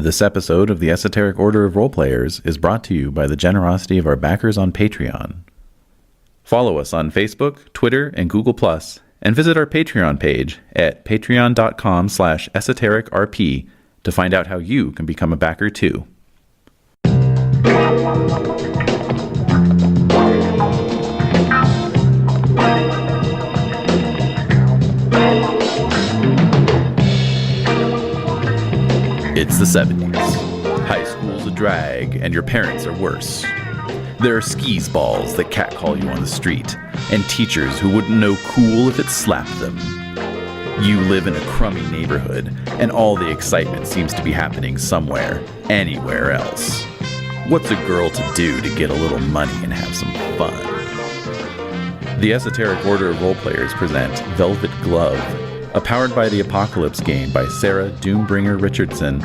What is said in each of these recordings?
This episode of the Esoteric Order of Roleplayers is brought to you by the generosity of our backers on Patreon. Follow us on Facebook, Twitter, and Google+, and visit our Patreon page at patreon.com/esotericrp to find out how you can become a backer too. It's the 70s. High school's a drag, and your parents are worse. There are skis balls that catcall you on the street, and teachers who wouldn't know cool if it slapped them. You live in a crummy neighborhood, and all the excitement seems to be happening somewhere, anywhere else. What's a girl to do to get a little money and have some fun? The Esoteric Order of Roleplayers present Velvet Glove, a Powered by the Apocalypse game by Sarah Doombringer Richardson,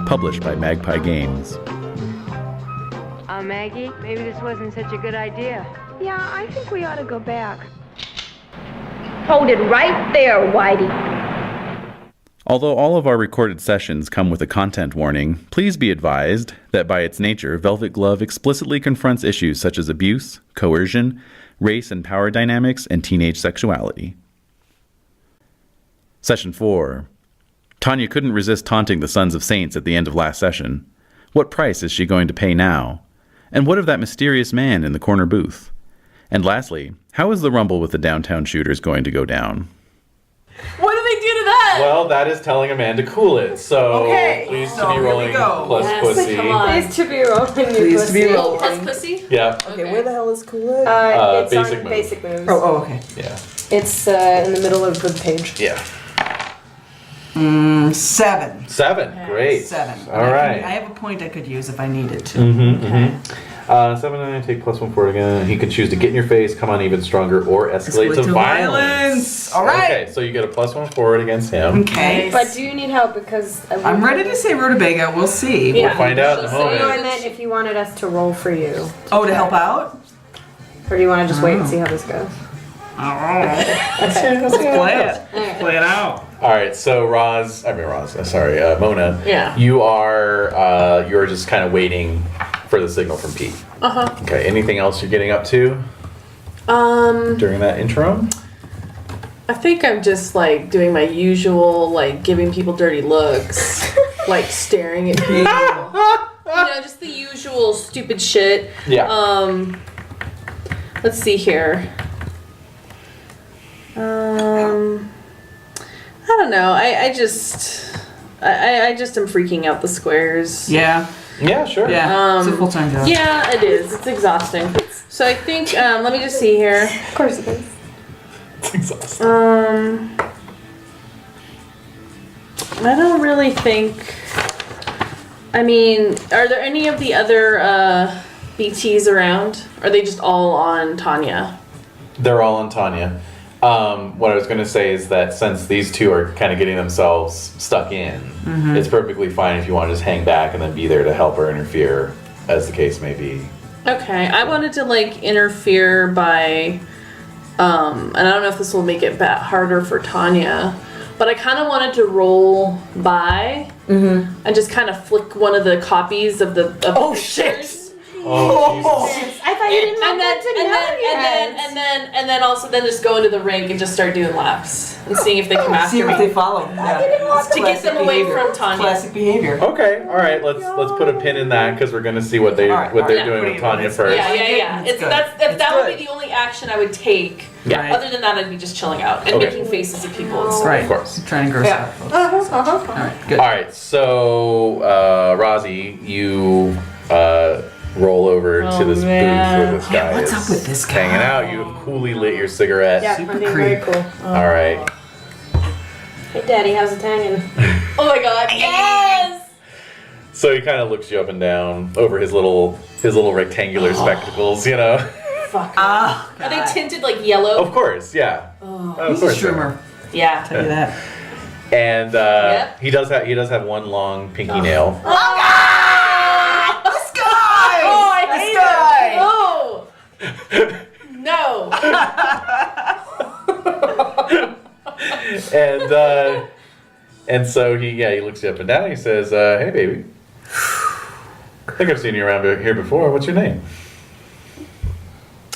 published by Magpie Games. Maggie, maybe this wasn't such a good idea. Yeah, I think we ought to go back. Hold it right there, Whitey. Although all of our recorded sessions come with a content warning, please be advised that by its nature, Velvet Glove explicitly confronts issues such as abuse, coercion, race and power dynamics, and teenage sexuality. Session 4. Tanya couldn't resist taunting the Sons of Saints at the end of last session. What price is she going to pay now? And what of that mysterious man in the corner booth? And lastly, how is the rumble with the downtown shooters going to go down? What do they do to that? Well, that is telling a man to cool it. So, please to be rolling plus pussy. Come on. Please to be rolling your Please to be pussy. rolling. Plus pussy? Yeah. Okay, where the hell is Kool-Aid? It's basic on moves. basic moves. Oh, okay. Yeah. It's in the middle of the page. Yeah. 7. 7. Great. 7. All right. I have a point I could use if I needed to. Mm-hmm. 7 and I take +1 for it again. He can choose to get in your face, come on even stronger, or escalate to violence. All right. Okay, so you get a +1 forward against him. Okay. But do you need help? Because I'm ready to say rutabaga. We'll see. We'll find out in a So I moment. meant if you wanted us to roll for you, Oh, to help out? or do you want to just wait and see how this goes? All right. Let's play it. Play it out. All right, so Mona. Yeah. You're just kind of waiting for the signal from Pete. Okay. Anything else you're getting up to during that intro? I think I'm just like doing my usual, like giving people dirty looks, like staring at people. You know, just the usual stupid shit. Yeah. Let's see here. I don't know. I just am freaking out the squares. Yeah. Yeah, sure. Yeah. It's a full-time job. Yeah, it is. It's exhausting. So I think, let me just see here. Of course it is. It's exhausting. I don't really think. I mean, are there any of the other BTs around? Are they just all on Tanya? They're all on Tanya. What I was going to say is that since these two are kind of getting themselves stuck in, it's perfectly fine if you want to just hang back and then be there to help or interfere, as the case may be. Okay, I wanted to like interfere by, and I don't know if this will make it harder for Tanya, but I kind of wanted to roll by and just kind of flick one of the copies of the pictures. Oh, I thought you didn't want that to know and then also just go into the rink and just start doing laps and seeing if they come after See me. if they follow. Yeah. To get them away from Tanya. Classic behavior. Okay, all right. Let's put a pin in that because we're going to see what they're doing with Tanya first. Yeah. That would be the only action I would take. Yeah. Right. Other than that, I'd be just chilling out and making faces at people and stuff. Right. Of course. Trying to gross out. All right. Good. All right. So, Rozzy, you roll over to this booth where this guy What's is up with this guy? hanging out. You have coolly lit your cigarette. Yeah, Super I think creep. very cool. All right. Hey, Daddy, how's it hanging? Oh my god, yes! So he kind of looks you up and down over his little rectangular spectacles, you know. Fuck. Ah. Are they tinted like yellow? Of course, yeah. Of He's a course. trimmer. Yeah. Tell you that. And Yep. he does have one long pinky nail. This guy! Oh, I hate guy! him. No. And so he looks you up and down. He says, "Hey, baby, I think I've seen you around here before. What's your name?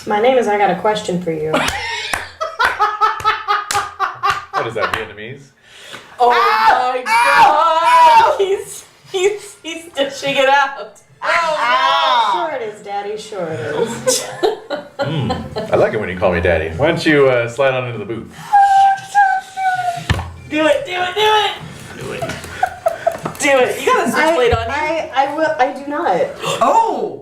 My name is I Got a Question for You. What is that, Vietnamese? Oh my god! He's dishing it out. Sure it is, Daddy. Sure it is. I like it when you call me Daddy. Why don't you slide on into the booth? Do it. Do it. You got a switchblade on you. I do not. Oh!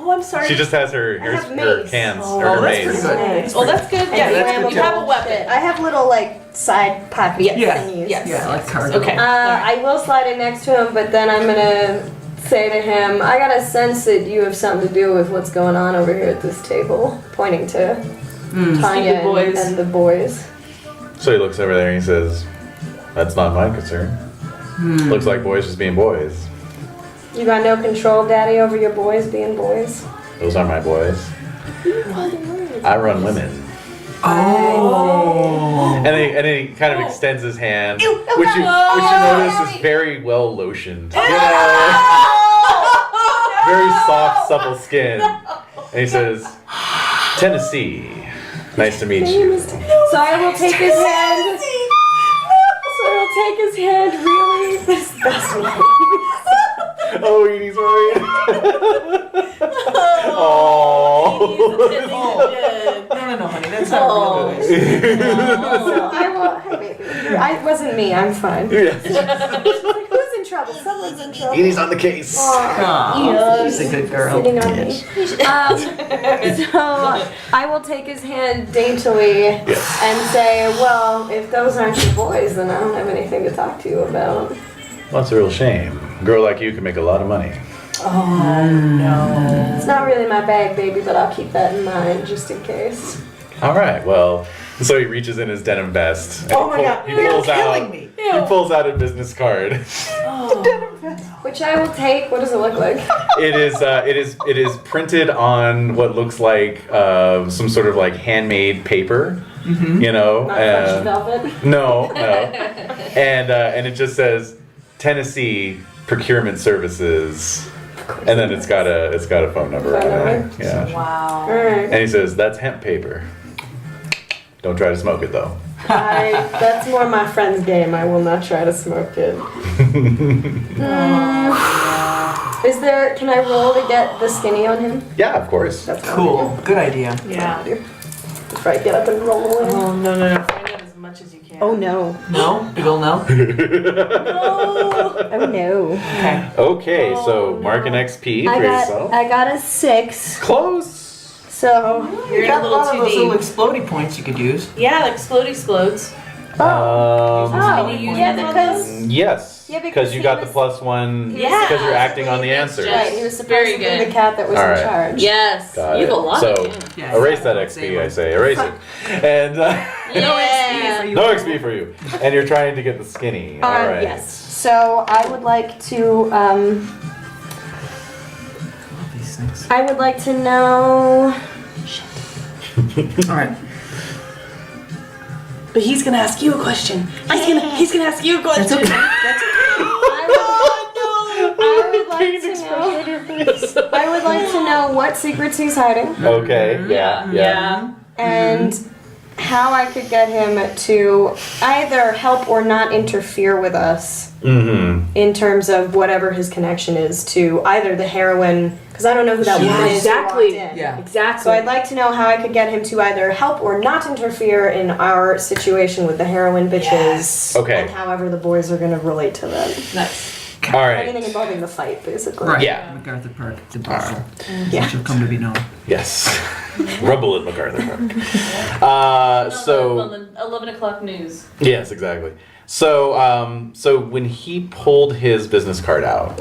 Oh, I'm sorry. She just has her have her mace. cans Oh, or her that's mace. pretty good. Nice. Oh, that's good. Yeah, And you have a weapon. I have little side pocket thingies. Yes. Yeah, like cargo. Okay. I will slide in next to him, but then I'm gonna say to him, I got a sense that you have something to do with what's going on over here at this table, pointing to Tanya Stupid boys. and the boys. So he looks over there and he says, "That's not my concern. Looks like boys just being boys. You got no control, Daddy, over your boys being boys? Those aren't my boys. I run women." Oh! And then he kind of extends his hand, which you notice is very well lotioned. You know? Very soft, supple skin. And he says, "Tennessee, nice to meet you." So I will take his hand. So I will take his hand really. That's one. Oh, Edie's worried. No, honey, that's not real noise. So I will. Hey, baby. It wasn't me. I'm fine. Yes. She's like, who's in trouble? Someone's in trouble. Edie's on the case. Aw, she's a good girl. Sitting on me. So I will take his hand daintily and say, well, if those aren't your boys, then I don't have anything to talk to you about. Well, that's a real shame. A girl like you can make a lot of money. It's not really my bag, baby, but I'll keep that in mind just in case. All right. Well, so he reaches in his denim vest. And Oh my God, He you're pulls killing out. me. He pulls out a business card. Which I will take. What does it look like? It is printed on what looks like some sort of like handmade paper. You know. Not French velvet. No. And it just says Tennessee Procurement Services. And then it's got a phone number on it. Yeah. Wow. Alright. And he says, "That's hemp paper. Don't try to smoke it though." That's more my friend's game. I will not try to smoke it. Can I roll to get the skinny on him? Yeah, of course. That's Cool. Good idea. Yeah. Before I get up and roll away. Oh, no. Find out as much as you can. Oh no. No? Big ol' no? Oh no. Okay. Okay, so mark an XP for yourself. I got a 6. Close. So You're Got a a lot little of too those little deep. explodey points you could use. Yeah, like explodey explodes. yeah, because Yes. Yeah, because you he got was- the +1 Yeah. because you're acting on the answers. right, he was supposed Very to be good. the cat that was All in right. charge. Yes. Got you have it. a lot. So Yeah, erase that yeah, XP, same I one. say. Erase it. And Yeah. no XP for you. And you're trying to get the skinny. All right. Yes. So I would like to These things. I would like to know. All right. But he's gonna ask you a question. He's gonna ask you a question. That's okay. I would like to know what secrets he's hiding Okay. Yeah. Yeah. and how I could get him to either help or not interfere with us Mm-hmm. in terms of whatever his connection is to either the heroine, because I don't know who that woman is. who walked Exactly. in. Yeah. Exactly. So I'd like to know how I could get him to either help or not interfere in our situation with the heroin bitches. Okay. And however the boys are going to relate to them. Nice. All Anything right. involving the fight, basically. Right. Yeah. MacArthur Park, the bustle. Yeah. Which will come to be known. Yes. Rumble at MacArthur Park. So. on the 11 o'clock news. Yes, exactly. So, so when he pulled his business card out,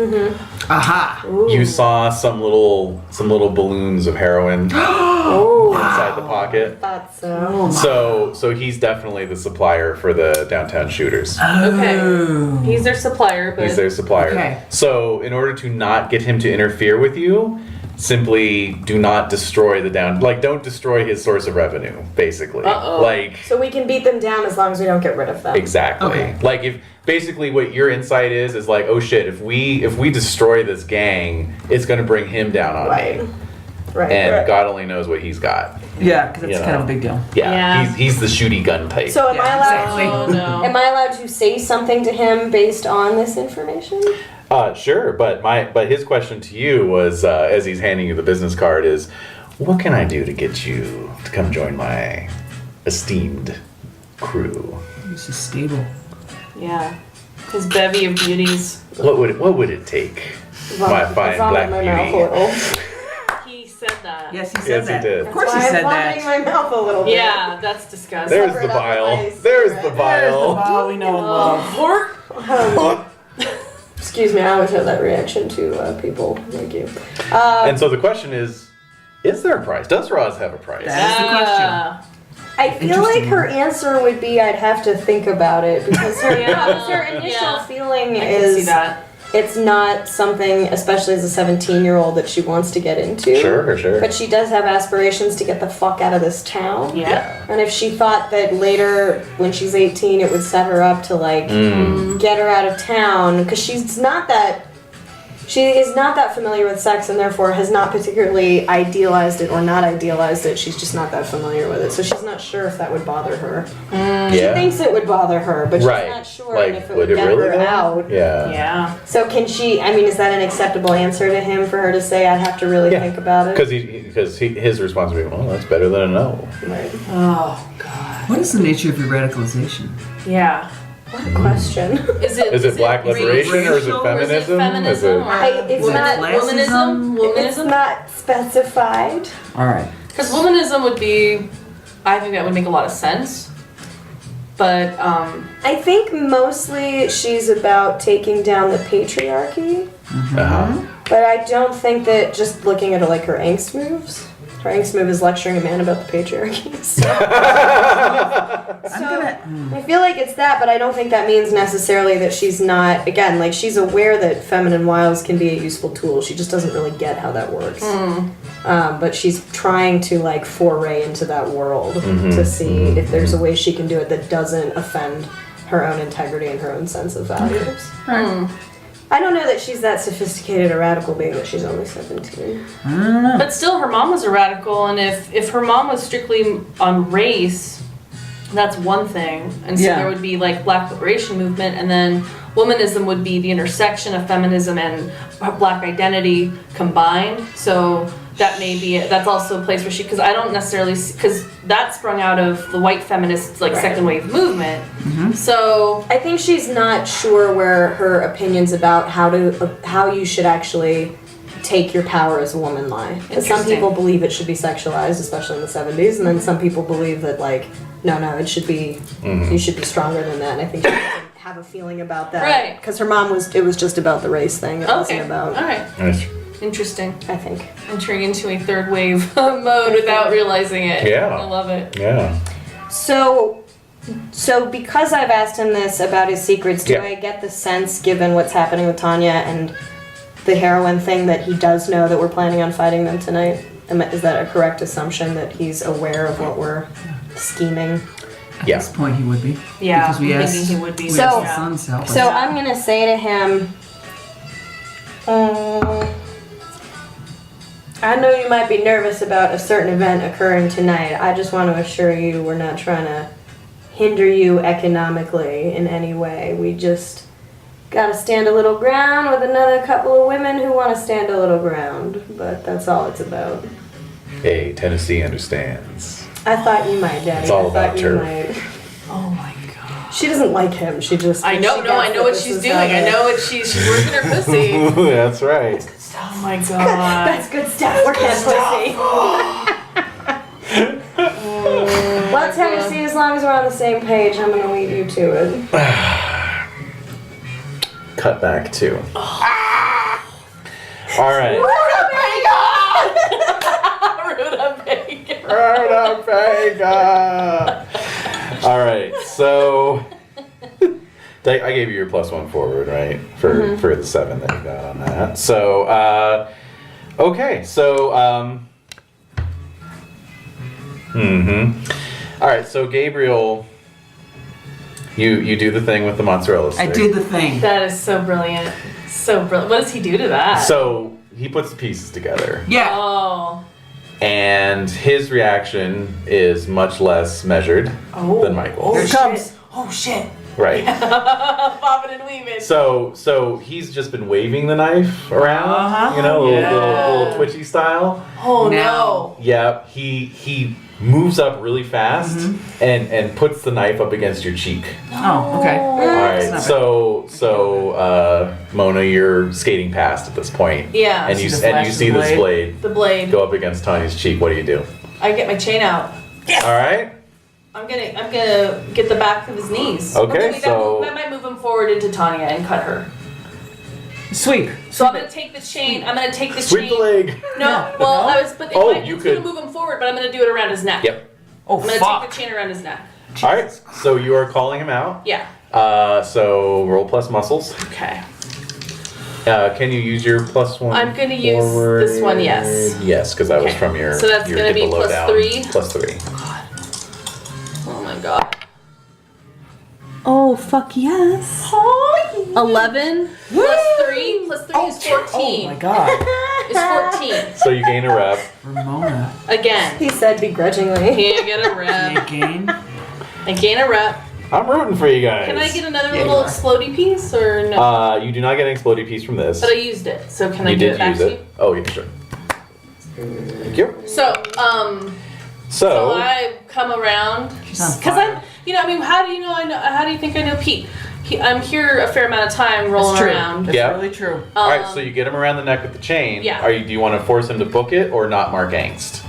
Aha! you saw some little balloons of heroin inside the pocket. Thought so. So he's definitely the supplier for the downtown shooters. Okay. He's their supplier, but He's their supplier. Okay. So in order to not get him to interfere with you, simply do not destroy the down. Like, don't destroy his source of revenue. Basically, Uh-oh. like So we can beat them down as long as we don't get rid of them. exactly. Okay. Like if basically what your insight is like, oh shit, if we destroy this gang, it's going to bring him down on Right. me, Right. and right. God only knows what he's got. Yeah, because it's You kind of know. a big deal. Yeah, Yeah. He's the shooty gun type. So am Yeah, I allowed? exactly. Oh no. Am I allowed to say something to him based on this information? Sure, but his question to you was, as he's handing you the business card, is, what can I do to get you to come join my esteemed crew? This is stable. Yeah. His bevy of beauties. What would it take, my fine black my mouth a beauty? little. He said that. Yes, he said Yes, he that. did. Of course Why he I'm said vomiting that. my mouth a little bit. Yeah, that's disgusting. There's Separate the up bile. my There's the cigarette. bile. we know and love. Pork. Excuse me, I always have that reaction to people like you. And so the question is there a price? Does Roz have a price? That's the question. I feel like Interesting. her answer would be I'd have to think about it because her, Yeah. because her initial Yeah. feeling I can see is that. it's not something, especially as a 17-year-old, that she wants to get into. Sure. But she does have aspirations to get the fuck out of this town. Yeah. And if she thought that later, when she's 18, it would set her up to like get her out of town, because she is not that familiar with sex, and therefore has not particularly idealized it or not idealized it. She's just not that familiar with it, so she's not sure if that would bother her. She Yeah. thinks it would bother her, but she's Right. not sure Like, if it would would it get really her though? out. Yeah. Yeah. So can she? I mean, is that an acceptable answer to him for her to say, "I'd have to really Yeah. think about it"? Because his response would be, well, that's better than a no. Right. Oh god. What is the nature of your radicalization? Yeah. What a question. Is it black liberation or is it racial? feminism? Is it feminism or It's Was it not- classism? It's not specified. All right. Because womanism would be, I think that would make a lot of sense. But I think mostly she's about taking down the patriarchy, Uh-huh. but I don't think that just looking at like her angst moves. Her angst move is lecturing a man about the patriarchy. So, I feel like it's that, but I don't think that means necessarily that she's not, again, like she's aware that feminine wiles can be a useful tool. She just doesn't really get how that works. But she's trying to like foray into that world to see if there's a way she can do it that doesn't offend her own integrity and her own sense of values. I don't know that she's that sophisticated or radical, being that she's only 17. I don't know. But still, her mom was a radical, and if her mom was strictly on race, that's one thing. And so Yeah. there would be like Black liberation movement, and then womanism would be the intersection of feminism and Black identity combined. So that may be that's also a place where she, because I don't necessarily, because that sprung out of the white feminist like Right. second wave movement. So I think she's not sure where her opinions about how you should actually take your power as a woman lie. Because some Interesting. people believe it should be sexualized, especially in the 70s, and then some people believe that like, no, it should be, you should be stronger than that. And I think she doesn't have a feeling about that. Right. Because her mom it was just about the race thing. It okay, wasn't about, all right, Nice. interesting. I think. Entering into a third wave mode without realizing it. Yeah. I love it. Yeah. So because I've asked him this about his secrets, do Yeah. I get the sense, given what's happening with Tanya and the heroin thing, that he does know that we're planning on fighting them tonight? Is that a correct assumption, that he's aware of what we're scheming? At Yeah. this point, he would be. Yeah, Because we I'm asked, thinking he would be. we So- asked the yeah. sons to help us. So I'm gonna say to him, I know you might be nervous about a certain event occurring tonight. I just want to assure you we're not trying to hinder you economically in any way. We just gotta stand a little ground with another couple of women who want to stand a little ground. But that's all it's about. Hey, Tennessee understands. I thought you might, Daddy. It's all I thought about you turf. might. Oh my god. She doesn't like him. She just. I know, she no, I gets know that what this she's is doing. how I they- know what she's working her pussy. That's right. Oh my god. That's good stuff. Work that pussy. Well, Tennessee, as long as we're on the same page, I'm gonna lead you to it. Cut back to. All right. Rutabaga. All right. So I gave you your +1 forward, right? For the 7 that you got on that. So Okay, so all right, so Gabriel, you do the thing with the mozzarella stick. I did the thing. That is so brilliant. So brilliant. What does he do to that? So he puts the pieces together, Yeah. Oh. and his reaction is much less measured than Michael's. Here it comes. Oh shit. Right. Bobbing and weaving. So he's just been waving the knife around, Uh-huh. you know, Yeah. little twitchy style. Oh Now. no. Yeah, he moves up really fast and puts the knife up against your cheek. Oh, okay. All It's right, not so Mona, you're skating past at this point. Yeah. And you See the flash of see the this blade The blade. go up against Tanya's cheek. What do? I get my chain out. All right. I'm gonna get the back of his knees. Okay, Maybe so- that might move him forward into Tanya and cut her. Sweep. So I'm gonna take the chain. I'm gonna take the Sweep chain. the leg. No, well, I was, but Oh, I you was could- gonna move him forward, but I'm gonna do it around his neck. Yep. Oh I'm gonna fuck. take the chain around his neck. All right. So you are calling him out. Yeah. So roll plus muscles. Okay. Can you use your +1? I'm gonna use forward? this one, yes. Yes, because that was Okay. from your. So that's your gonna get be below plus down. 3? +3. Oh my god. Oh, fuck yes. 11. Plus 3 is 14. Oh my god. It's 14. So you gain a rep. Ramona. Again. He said begrudgingly. Can't get a rep. Again. I gain a rep. I'm rooting for you guys. Can I get another Yeah, little you are. explodey piece or no? You do not get an explodey piece from this. But I used it, so can I You give did it back use to it. Oh, yeah, sure. Thank you. you? So, so I come around She's on because fire. I'm, you know, I mean, how do you know I know? How do you think I know Pete? I'm here a fair amount of time rolling That's true. around. That's Yeah. really true. All right, so you get him around the neck with the chain. Yeah. Do you want to force him to book it or not mark angst?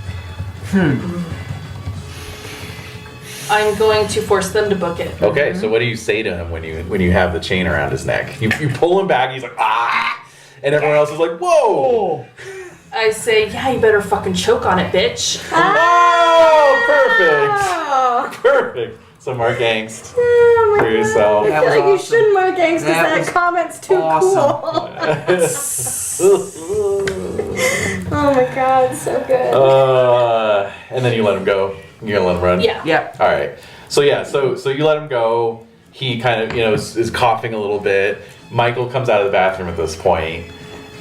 I'm going to force them to book it. Okay, so what do you say to him when you have the chain around his neck? You pull him back. He's like ah, and everyone else is like whoa. I say, yeah, you better fucking choke on it, bitch. Oh, perfect. So mark angst for yourself. That I feel was like you awesome. shouldn't mark angst because That that was comment's too awesome. cool. Oh my god, so good. And then you let him go. You're gonna let him run. Yeah. Yep. All right. So yeah. So you let him go. He kind of is coughing a little bit. Michael comes out of the bathroom at this point,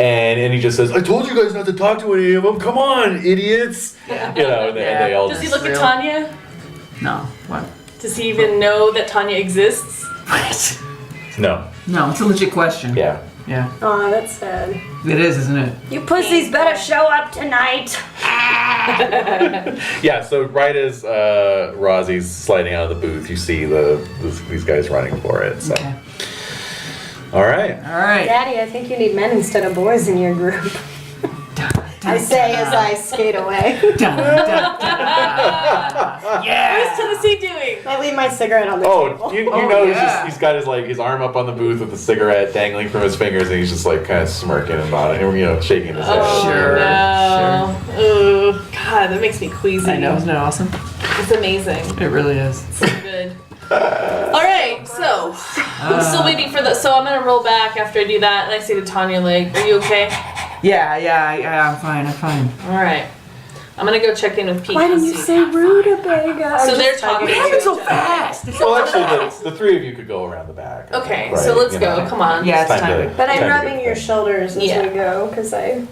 and he just says, "I told you guys not to talk to any of them. Come on, idiots!" And they all. Does he just- look at Tanya? No. What? Does he even know that Tanya exists? What? No. No, it's a legit question. Yeah. Yeah. Aw, that's sad. It is, isn't it? You pussies better show up tonight. Yeah. So right as Rozzie's sliding out of the booth, you see these guys running for it. So. Okay. All right. All right. Daddy, I think you need men instead of boys in your group. I say as I skate away. Dun, dun, dun. Yeah. What's Tennessee doing? I leave my cigarette on the Oh, table. you Oh, know yeah. he's got his arm up on the booth with the cigarette dangling from his fingers, and he's just like kind of smirking and nodding, shaking his head. Oh, Sure, no. Ugh. God, that makes me queasy. I know, isn't it awesome? It's amazing. It really is. So good. All right, so I'm still waiting for the. So I'm gonna roll back after I do that, and I say to Tanya, like, "Are you okay?" Yeah, I'm fine. All right. I'm gonna go check in with Pete. Why and didn't you see. say rutabaga? So they're talking. What happened so fast? Well, actually, the three of you could go around the back. Okay, Right, so let's you go. know. Come on. Yeah, it's Time time. to- But I'm time to rubbing get your things. shoulders as Yeah. we go, because I...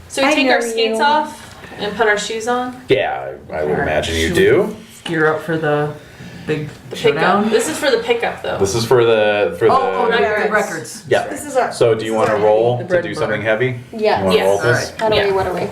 So we I take our know skates you. off and put our shoes on. Yeah, I would Alright, imagine you should do. Gear up for the big The showdown. pickup. This is for the pickup, though. This is for the Oh, the. the records. Yeah. This is our... So do you want to roll to bread do and something butter. heavy? Yes. You want to Yes. roll this? How do Yeah. we, what do we?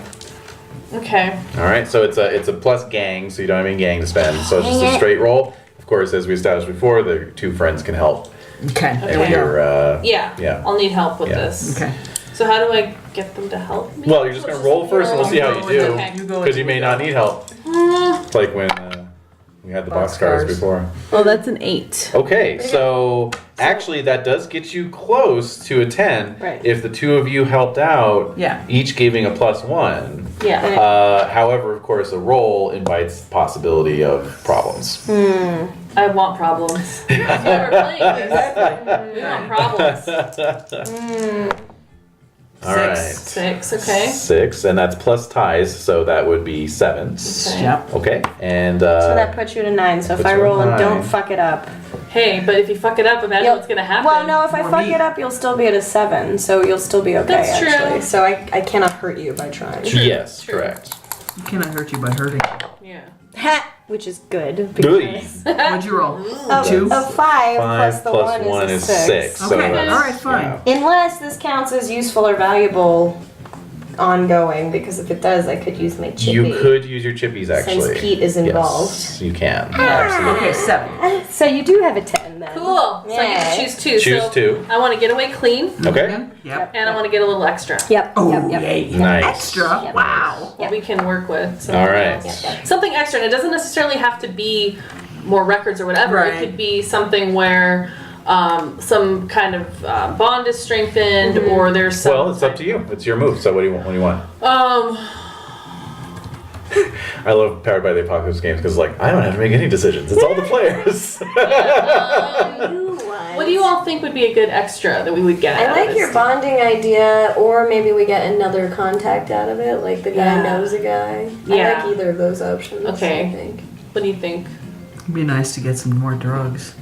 Okay. All right. So it's a plus gang, so you don't have any gang to spend. So it's just Dang a it. straight roll. Of course, as we established before, the two friends can help. Okay, there we Okay. go. Your Yeah. Yeah. I'll need help with Yeah. this. Okay. So how do I get them to help me? Well, you're just gonna roll first, and we'll see how you do. Okay. You go Because you may not need help. It's like when we had the boxcars Boxcars. before. Oh, that's an 8. Okay, so actually that does get you close to a 10. Right. If the two of you helped out, Yeah. each giving a +1. Yeah. However, of course, a roll invites the possibility of problems. I want problems. That's why we're playing this. We want problems. All right. 6, okay. 6, and that's plus ties, so that would be 7. Okay. Yep. Okay, and So that puts you at a 9. So if Puts I you at roll and 9. don't fuck it up. Hey, but if you fuck it up, imagine what's gonna happen. Well, no, if I More fuck meat. it up, you'll still be at a 7. So you'll still be okay, That's true. actually. So I cannot hurt you by trying. yes, True. correct. You cannot hurt you by hurting. Yeah. Ha! Which is good. Good. Because What'd you roll? of, 2? of 5 plus 5 the plus 1 1 is is a 6. So Okay, that's- alright, fine. yeah. Unless this counts as useful or valuable ongoing, because if it does, I could use my chippy. You could use your chippies actually. Since Pete is involved. Yes, you can. Absolutely. Okay, 7. So you do have a 10 then. Cool. So I get to Yay. choose 2. Choose so 2. I want to get away clean, Okay. Yep. and I want to get a little extra. Yep. Oh, yep. yay. Nice. Extra. Yep. Wow. That we can work with. something All right. else. Something extra, and it doesn't necessarily have to be more records or whatever. Right. It could be something where some kind of bond is strengthened, or there's some. Well, it's up to you. It's your move. So what do you want? What do you want? I love Powered by the Apocalypse games because like I don't have to make any decisions. It's all the players. What do you all think would be a good extra that we would get? I out of like this your deal? bonding idea, or maybe we get another contact out of it, like the guy Yeah. knows a guy. Yeah. I like either of those options. Okay. I think. What do you think? It'd be nice to get some more drugs.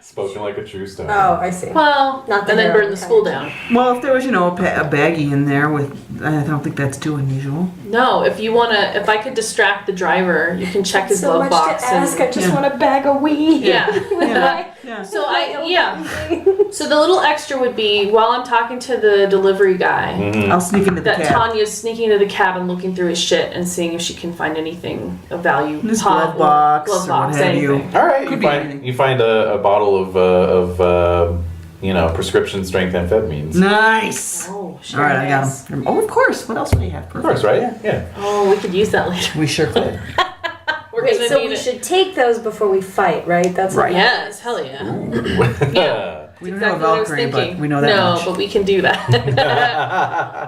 Spoken like a true stoner. Oh, I see. Well, Not the and then burn heroin the school kind. down. Well, if there was, a baggie in there with, I don't think that's too unusual. No, if you wanna, if I could distract the driver, you can check his So glove much box to ask. I and. just Yeah. want a bag of weed. Yeah. Yeah. So so the little extra would be while I'm talking to the delivery guy, I'll sneak into the that cab. Tanya's sneaking into the cabin looking through his shit and seeing if she can find anything of value. His pot glove box glove or what box, have you. anything. All right, Could be anything. you find a bottle of prescription strength amphetamines. Nice. Oh, sure. All right, I got them. Oh, of course. What else would you have? Of course, right? Yeah. Oh, we could use that later. We sure could. We're Wait, gonna so need we it. should take those before we fight, right? That's what Right. Yes, hell yeah. Yeah. We don't Exactly know what I was Valkyrie, thinking. but we know that no, much. but we can do that.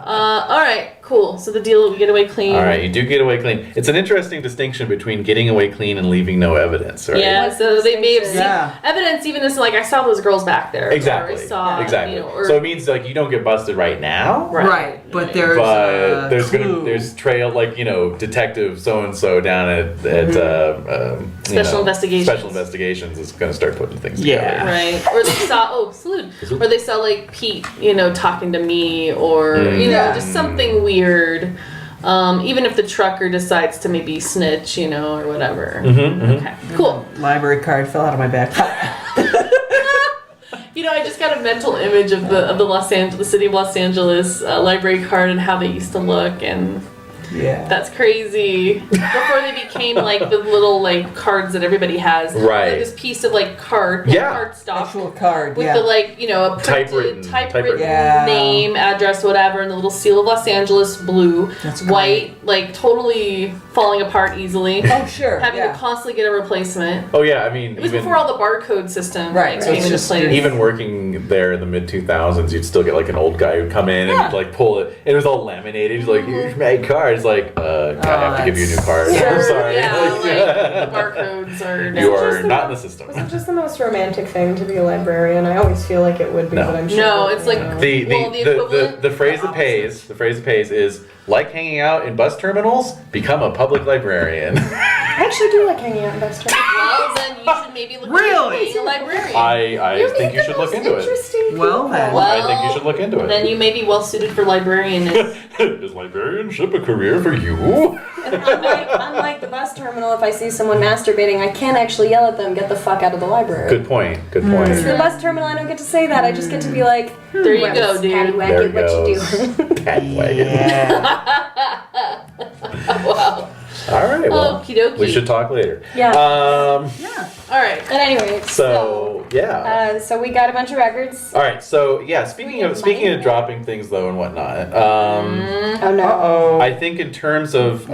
All right, cool. So the deal, we get away clean. All right, you do get away clean. It's an interesting distinction between getting away clean and leaving no evidence, right? Yeah, What's so the they may have seen Yeah. evidence, even this, like, I saw those girls back there. Exactly. Or I saw, exactly. You know, or, So it means like you don't get busted right now. Right, but there's But a clue. there's trail like detective so and so down at Special investigations. Special investigations is going to start putting things Yeah. together. Right. Or they saw, salute. Or they saw, like, Pete, talking to me, or, just something weird. Even if the trucker decides to maybe snitch, or whatever. Okay, cool. Library card fell out of my backpack. I just got a mental image of the city of Los Angeles library card and how they used to look, and Yeah. that's crazy. Before they became like the little like cards that everybody has, Right. Like this piece of like card stock Actual card. with yeah. the like a printed Typewritten. Yeah. name, address, whatever, and the little seal of Los Angeles, blue, That's white, like totally falling apart easily. Oh sure. Having yeah. to constantly get a replacement. Oh yeah, I mean It was even before all the barcode system Right, so came it's into just- place. even working there in the mid 2000s, you'd still get like an old guy who'd come in and like pull it. It was all laminated. He's like, "Here's my card." It's like, I have to give you a new card. I'm sorry. Yeah, Like, like the barcodes are. you are not in the system. Was it just the most romantic thing to be a librarian? I always feel like it would be, No. but I'm sure. No, that, it's like The equivalent. the phrase that pays is like hanging out in bus terminals, become a public librarian. I actually do like hanging out in bus terminals. Well, then you should maybe look Really? at being a librarian. I think you should look into it. Interesting. Well then. I think you should look into it. Then you may be well suited for librarianism. Is librarianship a career for you? Unlike the bus terminal, if I see someone masturbating, I can't actually yell at them, "Get the fuck out of the library." Good point. Good For point. the bus terminal, I don't get to say that. I just get to be like, There you "Well, go, Miss dude. Paddywhack, There it what you goes. doing?" Pat wagon. Yeah. Wow. All right. Well, Okie dokie. we should talk later. Yeah. Yeah. All right. But anyway, So yeah. so we got a bunch of records. All right. So yeah. Speaking of dropping things though and whatnot. Oh no. Uh-oh. I think in terms of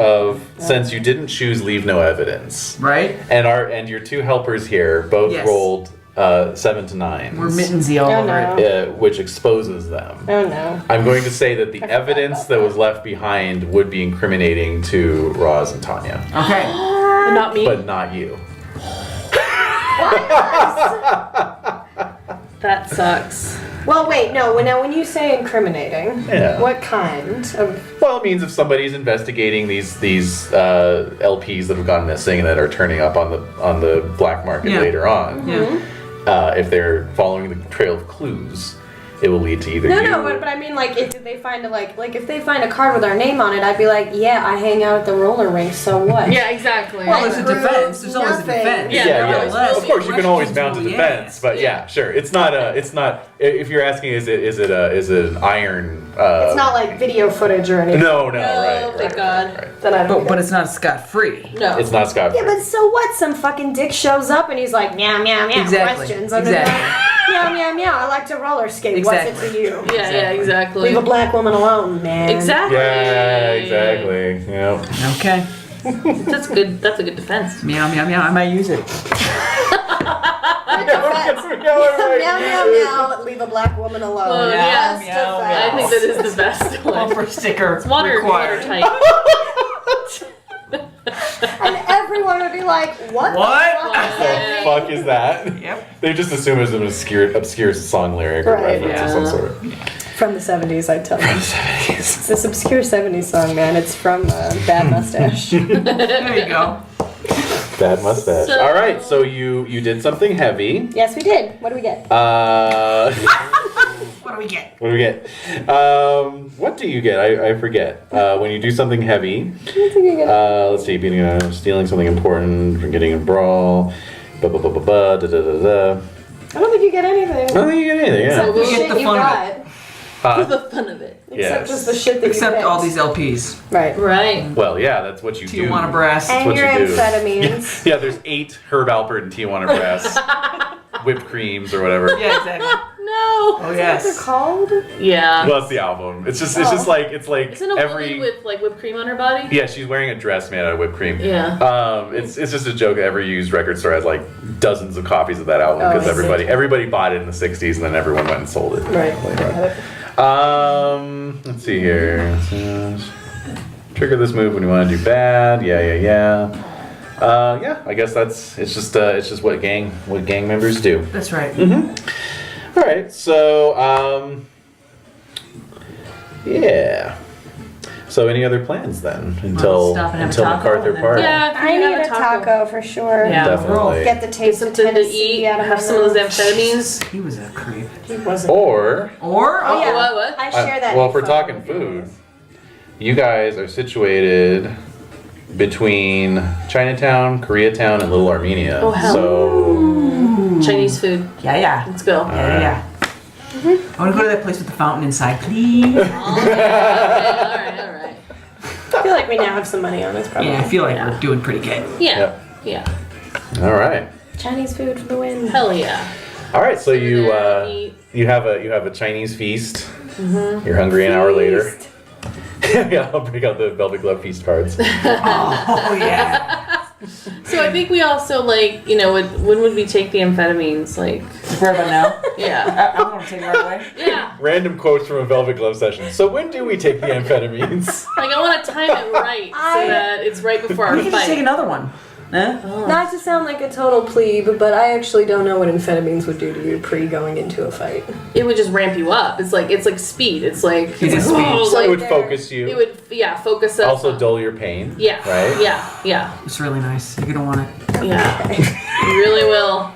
since you didn't choose leave no evidence, Right? and your two helpers here both Yes. rolled 7 to 9. We're mittensy all Oh, over no. it. Which exposes them. Oh no. I'm going to say that the evidence that was left behind would be incriminating to Roz and Tanya, Okay. But not me. but not you. That sucks. Well, wait, no. Now, when you say incriminating, Yeah. what kind of? Well, it means if somebody's investigating these LPs that have gone missing that are turning up on the black market Yeah. later on, Yeah. if they're following the trail of clues, it will lead to either you. No, but I mean, like, did they find if they find a card with our name on it, I'd be like, yeah, I hang out at the roller rink, so what? Yeah, exactly. Well, there's a defense. There's always a Nothing. defense. Yeah, Yeah, nevertheless, Of course, you can always mount a questionable, defense, but yeah, sure. It's not. If you're asking, is it an iron? It's not like video footage or anything. No, right. thank God. Right. Then I don't. But it's not scot-free. No. It's not Scott. Yeah, but so what? Some fucking dick shows up and he's like, meow, meow, meow, Exactly. questions. I'm just Exactly. like, meow, meow, meow, I like to roller skate. Exactly. What's it to you? Yeah, exactly. Leave a black woman alone, man. Exactly. Yeah, exactly. Yeah. Okay. That's good. That's a good defense. Meow, meow, meow. I might use it. Meow, meow, meow, leave a black woman alone. Oh, Yes, yeah. meow, defense. I think that is the best one. Bumper sticker Watertight. required. And everyone would be like, what? the What? fuck does that The mean? fuck is that? Yep. They just assume it's an obscure song lyric or Right, reference of some sort. From the 70s, I tell you. It's this obscure 70s song, man. It's from Bad Mustache. There you go. Bad mustache. So- All right, so you did something heavy. Yes, we did. What do we get? What do we get? What do we get? What do you get? I forget. When you do something heavy, let's see, beating, stealing something important, from getting a brawl, da da da da. I don't think you get anything. I don't think you get anything. Yeah. Except the You get shit the you fun of got. For the fun of it. Except Yes. just the shit that Except you all picked. these LPs. Right. Right. Well, yeah, that's what you do. Tijuana Brass. And what your you do. amphetamines. Yeah, there's 8 Herb Alpert and Tijuana Brass whipped creams or whatever. Yeah, exactly. No. Oh, What they're yes. called? Yeah. Well, that's the album. It's just like Isn't a woman with like whipped cream on her body? Yeah, she's wearing a dress made out of whipped cream. Yeah. It's just a joke. Every used record store has like dozens of copies of that album Oh, because I see. everybody bought it in the 60s and then everyone went and sold it. Right. Let's see here. Trigger this move when you want to do bad. Yeah. I guess it's just what gang members do. That's right. All right, so yeah. So any other plans then until stop and have a until taco MacArthur and then- Park? Yeah. I you need have a taco for sure. Yeah. Definitely. Get the taste of Something to Tennessee eat. out of Have my some of those mouth. amphetamines. He was a creep. He wasn't. Or Or Oh, yeah. What? I share that. well, if we're info. talking food, you guys are situated between Chinatown, Koreatown, and Little Armenia. Oh, hell. So Chinese food. yeah. Let's go. Yeah. I want to go to that place with the fountain inside, please. Okay, all right. I feel like we now have some money on us, probably. Yeah, I feel like we're doing pretty good. Yeah. Yeah. all right, Chinese food for the win. Hell yeah. all right. So you Eat. you have a Chinese feast. You're hungry an hour later. Yeah, I'll break out the Velvet Glove feast cards. Oh, yeah. So I think we also when would we take the amphetamines? Like, Right about now? yeah. I'm going to take it right away. Yeah. Random quotes from a Velvet Glove session. So when do we take the amphetamines? Like I want to time it right so that it's right before our We can just take fight. another one. Huh? Not to sound like a total plebe, but I actually don't know what amphetamines would do to you pre going into a fight. It would just ramp you up. It's like speed. It's like It is speed. oh, So it like would focus you. it would focus us. Also on- dull your pain. Yeah. Right? Yeah. It's really nice. You're going to want it. Yeah. You really will.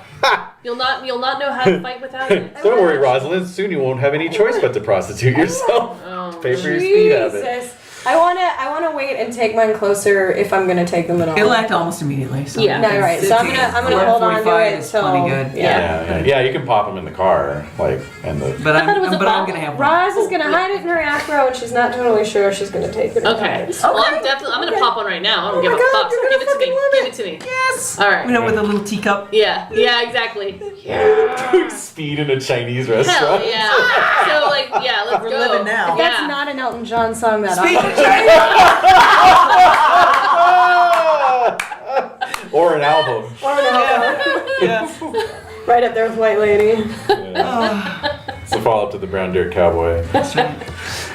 You'll not know how to fight without it. Don't worry, Rosalind. Soon you won't have any choice but to prostitute yourself. Oh. Pay for your speed habit. Jesus. I wanna wait and take mine closer if I'm gonna take them at all. It'll act almost immediately. So Yeah. No, you're right. So I'm gonna hold on to 11:45 it is till plenty good. Yeah, you can pop them in the car, and the. But I thought it was a I'm bottle. going to have one. Roz is gonna hide it in her afro, and she's not totally sure she's gonna take it. or Okay. not. Well, I'm gonna pop one right now. I don't Oh give my a God, fuck. you're Give it gonna to me. fucking love Give it. it to me. Yes. All right. You know, with a little teacup. Yeah. Yeah. Exactly. Speed in a Chinese Hell restaurant. yeah. So let's We're go. living now. That's Yeah. not an Elton John song. That Speak often. of China. Or an album. Or an album. Yeah. Right up there with White Lady. Yeah. It's the follow-up to the Brown Dirt Cowboy. That's right.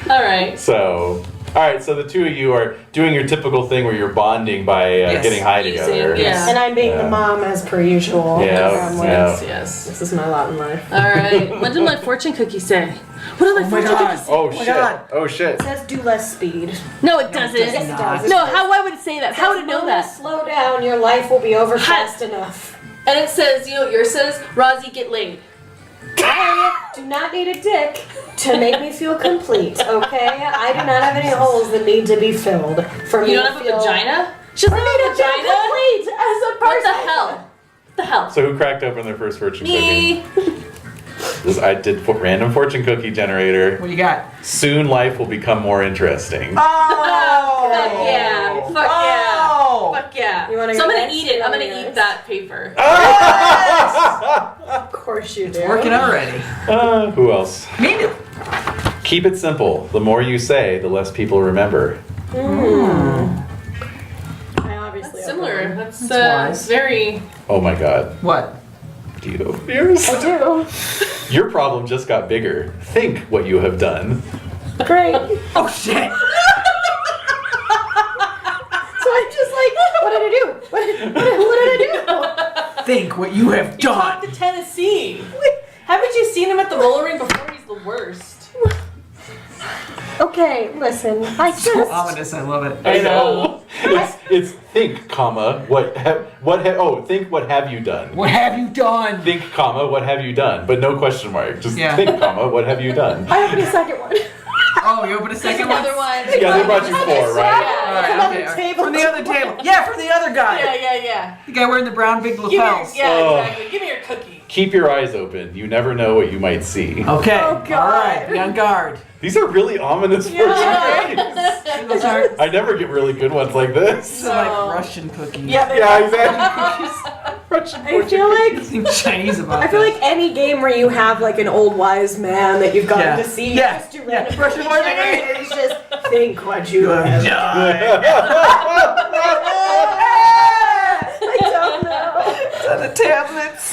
All right. So, All right, so the two of you are doing your typical thing where you're bonding by Yes. getting high Using- together. yeah. And I'm being the Yeah. mom as per usual. Yeah, I'm yeah. Yes. This is my lot in life. All right. What did my fortune cookie say? What did my Oh my fortune God. cookie say? Oh my shit! God. Oh shit! It says do less speed. No, it doesn't. does not. It No, says- how? Why would it say that? How would it know Mona, that? Slow down, your life will be over fast enough. And it says, you know what yours says? Rozzy, get laid. I do not need a dick to make me feel complete, okay? I do not have any holes that need to be filled for me You don't to have a feel vagina? She doesn't for me have a to feel vagina? complete as a What person. the hell? What the hell? So who cracked open their first fortune Me. cookie? I did random fortune cookie generator. What you got? Soon life will become more interesting. Oh! Fuck yeah. Fuck Oh! yeah. Fuck yeah. You wanna So go I'm gonna next? eat it. I'm gonna Yes. eat that paper. Of course you do. Working already. Who else? Me too. Keep it simple. The more you say, the less people remember. I obviously have Similar. one. That's wise. very. Oh my god. What? Do you have fears? I do. Your problem just got bigger. Think what you have done. Great. Oh shit! So I'm just like, what did I do? What did I do? Think what you have Talk done. to Tennessee. Haven't you seen him at the roller rink before? He's the worst. Okay, listen. I So just. ominous. I love it. I know. It's think, comma, think what have you done? What have you done? Think, comma, what have you done? But no question mark. Just Yeah. think, comma, what have you done? I opened a second one. Oh, you open a second one? Another one. Yeah, they brought you four, right? All right, Another okay. table. From the other table. Yeah, from the other guy. Yeah. The guy wearing the brown big Give me your, lapels. Oh. exactly. Give me your cookie. Keep your eyes open. You never know what you might see. Okay. Oh, God. All right. Be on guard. These are really ominous fortune cookies. Those are I never get really good ones like this. these are like Russian cookies. Yeah, Yeah, exactly. Russian I feel like. Nothing Chinese about I feel this. like any game where you have like an old wise man that you've gotten Yeah. to see, Yeah. just do Yeah. random Russian wise man. generators, just think what you have. I don't know. On the tablets.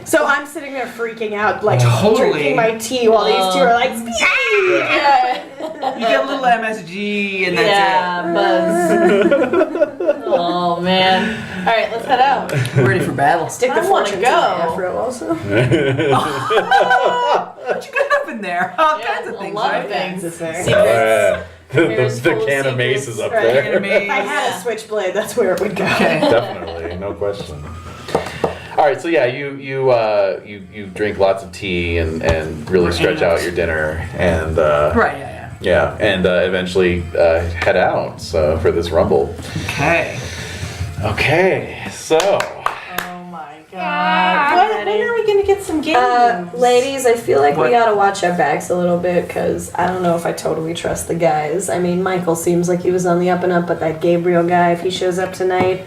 So I'm sitting there freaking out, like Totally. drinking my tea while these two are like, Yeah. You get a little MSG and that's Yeah, buzz. Oh man. All right, let's head out. it. We're ready for battle. stick the I wanna fortune go. to my afro also. What you got up in there? All kinds of a things, lot right? of things. Secrets. Here's The full can of secrets. mace is up Right. there. If I had a switchblade, that's where it would go. Okay. Definitely, no question. All right, so yeah, you drink lots of tea and really stretch out your dinner and Right, yeah, and eventually head out for this rumble. yeah. Okay, so Oh my god. When are we gonna get some games? Ladies, I feel like What? we gotta watch our backs a little bit because I don't know if I totally trust the guys. I mean, Michael seems like he was on the up and up, but that Gabriel guy, if he shows up tonight,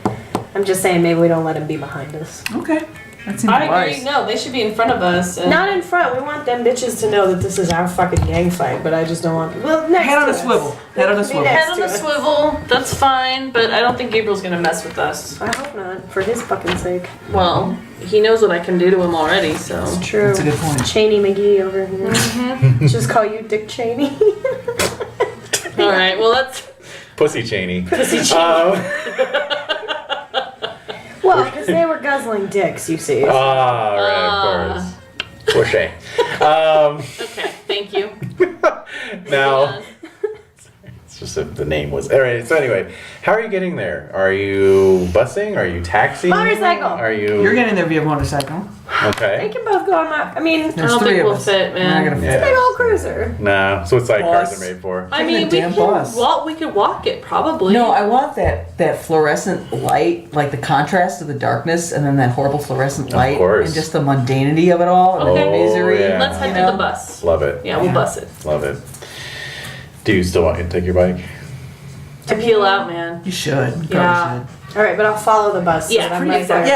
I'm just saying maybe we don't let him be behind us. Okay. That seems I agree. wise. No, they should be in front of us. And Not in front. We want them bitches to know that this is our fucking gang fight, but I just don't want. Well, next Head on to a us. swivel. Head on a swivel. next Head on to a us. swivel. That's fine, but I don't think Gabriel's gonna mess with us. I hope not, for his fucking sake. Well, he knows what I can do to him already, so. True. That's a good point. Cheney McGee over here. Just call you Dick Cheney. All right. Well, that's. Pussy Cheney. Well, because they were guzzling dicks, you see. Right, of course. Touche. Okay. Thank you. Now, it's just the name was. All right. So anyway, how are you getting there? Are you busing? Are you taxiing? Motorcycle. Are you? You're getting there via motorcycle. They Okay. can both go on my. I mean, I There's don't three think of we'll us. fit, We're not man. gonna fit. Yeah. big old cruiser. No. So it's like cars Bus. are made for. I Taking mean, a we damn can bus. walk. We could walk it probably. No, I want that fluorescent light, like the contrast of the darkness, and then that horrible fluorescent light, course. and just the mundanity of it all, and Okay. the misery. yeah. Let's head you to know? the bus. Love it. Yeah, we'll Yeah. bus it. Love it. Do you still want to take your bike? To peel out, man. You should. You Yeah. probably All right, but I'll follow the bus. so Yeah, that I'm pretty right there. should.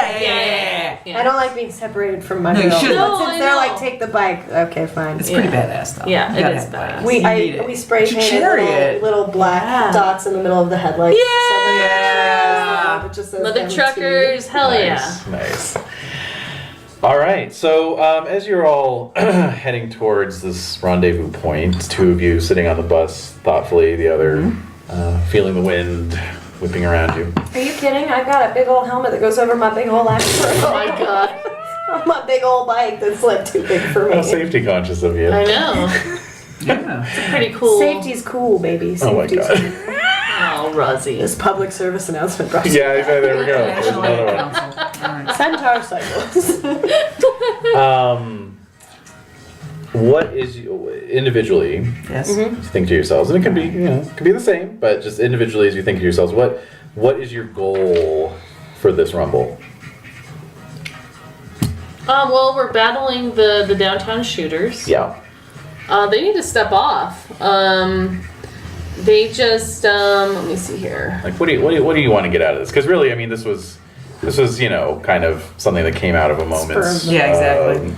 Yeah. I don't like being separated from my No, you girl. shouldn't. But No, since I they're know. like, take the bike. Okay, fine. It's pretty Yeah. badass, though. Yeah, You it gotta is have bikes. badass. We You need it. we spray It's a painted chariot. little black Yeah. dots in the middle of the headlights. Yeah. So that it just says Mother MT. truckers, hell yeah. Nice. All right. So as you're all heading towards this rendezvous point, two of you sitting on the bus thoughtfully, the other feeling the wind whipping around you. Are you kidding? I've got a big old helmet that goes over my big old axe. Oh my god. On my big old bike that's like too big for me. How safety conscious of you. I know. Yeah. It's pretty cool. Safety's cool, baby. Oh my Safety's god. cool. Oh, Rosie. This public service announcement brought to you Yeah, exactly. There we go. There's National another Aid one. Council. All right. Centaur cycles. What is individually? Yes. As you think to yourselves, and it could be, it could be the same, but just individually as you think to yourselves, what is your goal for this rumble? Well, we're battling the downtown shooters. Yeah. They need to step off. They just let me see here. Like, what do you want to get out of this? Because really, I mean, this was kind of something that came out of a moment. Yeah, exactly.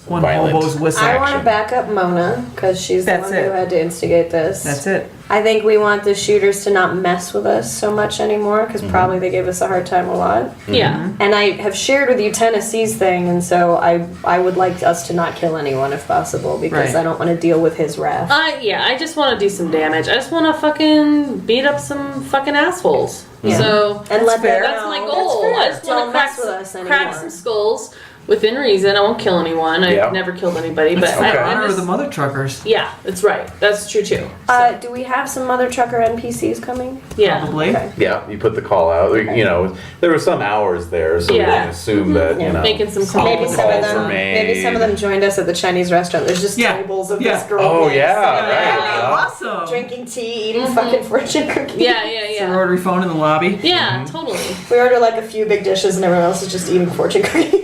One violent hobo's whistle. I want action. to back up Mona because she's the That's one who it. had to instigate this. That's it. I think we want the shooters to not mess with us so much anymore because probably they gave us a hard time a lot. Yeah. And I have shared with you Tennessee's thing, and so I would like us to not kill anyone if possible because Right. I don't want to deal with his wrath. I just want to do some damage. I just want to fucking beat up some fucking assholes. Yeah. So And let fair. them that's know. my goal. That's fair. I just want Don't to crack, mess with us crack anymore. some skulls within reason. I won't kill anyone. Yeah. I've never killed anybody, but Okay. I Honor just, the mother truckers. yeah, that's right. That's true too. Do we have some mother trucker NPCs coming? Yeah. Probably. Okay. Yeah, you put the call out. There were some hours there, so we Yeah. can assume that Making some Some Maybe calls. some of calls them. were made. Maybe some of them joined us at the Chinese restaurant. There's just Yeah. tables of Yeah. this girl. Oh, like, yeah, sitting right, around, yeah. Awesome. drinking tea, eating fucking fortune cookies. Yeah. The rotary phone in the lobby. Yeah, totally. We order like a few big dishes, and everyone else is just eating fortune cookies.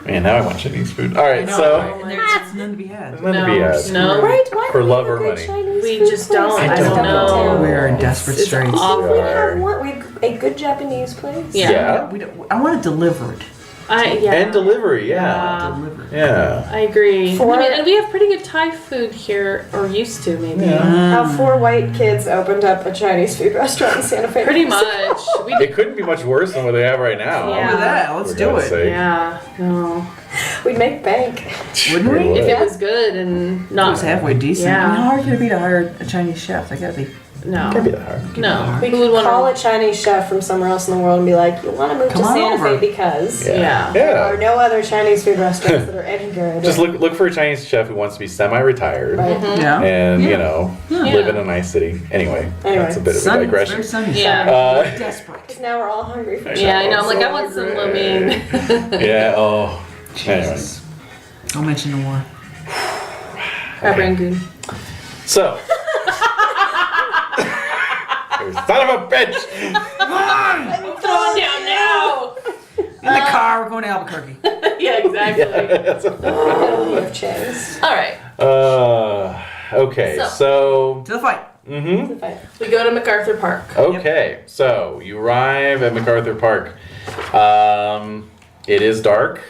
Man, now I want Chinese food. All right, so And there's none to be had. none to be had. No. Right? Why For don't we love have a or good money. Chinese We food just place? don't. I don't know. We are in desperate It's straits. awful. We have one. We have a good Japanese place. Yeah. Yeah. I want it delivered. And delivery, yeah. Delivered. Yeah. I agree. For- I mean, and we have pretty good Thai food here, or used to maybe. How 4 white kids opened up a Chinese food restaurant in Santa Fe. Pretty much. We It couldn't be much worse than what they have right now. Yeah. Look at that. Let's For do God's it. sake. Yeah. No. We'd make bank. Wouldn't we? Would. If it was good and It not was halfway decent. Yeah. I mean, how hard can it be to hire a Chinese chef? They gotta be. no. Can't be that hard. No. We Who would could want call to? a Chinese chef from somewhere else in the world and be like, you want to move Come to on Santa over. Fe because Yeah. there are Yeah. no other Chinese food restaurants that are anywhere. Just look for a Chinese chef who wants to be semi-retired Right. Yeah. and Yeah. live in a nice city. Anyway, Anyway. that's a bit of a Sunny. It's digression. very sunny. Yeah. Uh, Desperate. Because now we're all hungry for Yeah, I know. I'm like, I So want some hungry. lo mein. yeah. Oh. Anyway. Jesus. Don't mention the war. Crab rangoon. So. You son of a bitch! Throwing down now. In the car, we're going to Albuquerque. Yeah, exactly. We have chairs. All right. Okay, so. To the fight. We go to MacArthur Park. Okay, so you arrive at MacArthur Park. It is dark.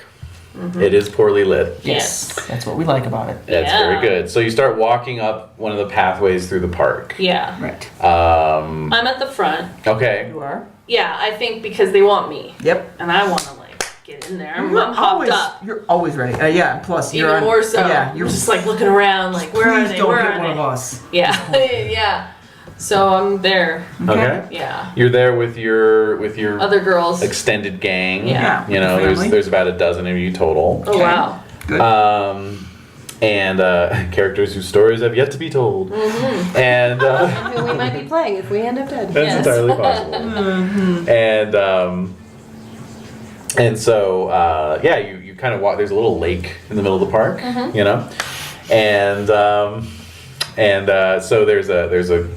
It is poorly lit. Yes. That's what we like about it. That's Yeah. very good. So you start walking up one of the pathways through the park. Yeah. Right. I'm at the front. Okay. You are? Yeah, I think because they want me. Yep. And I want to, like, get in there. I'm You're hopped always, up. You're always ready. Yeah, plus you're Even on, more so. Yeah, you're just like looking around, like, where are please they? don't Where hit are one they? of us. Yeah. Yeah. So I'm there. Okay. Yeah. You're there with your Other girls. extended gang. Yeah. You know, With the family. there's about a dozen of you total. Oh, wow. Good. And characters whose stories have yet to be told. And Who we might be playing if we end up dead. that's Yes. entirely possible. And so yeah, you kind of walk. There's a little lake in the middle of the park, you know, and so there's a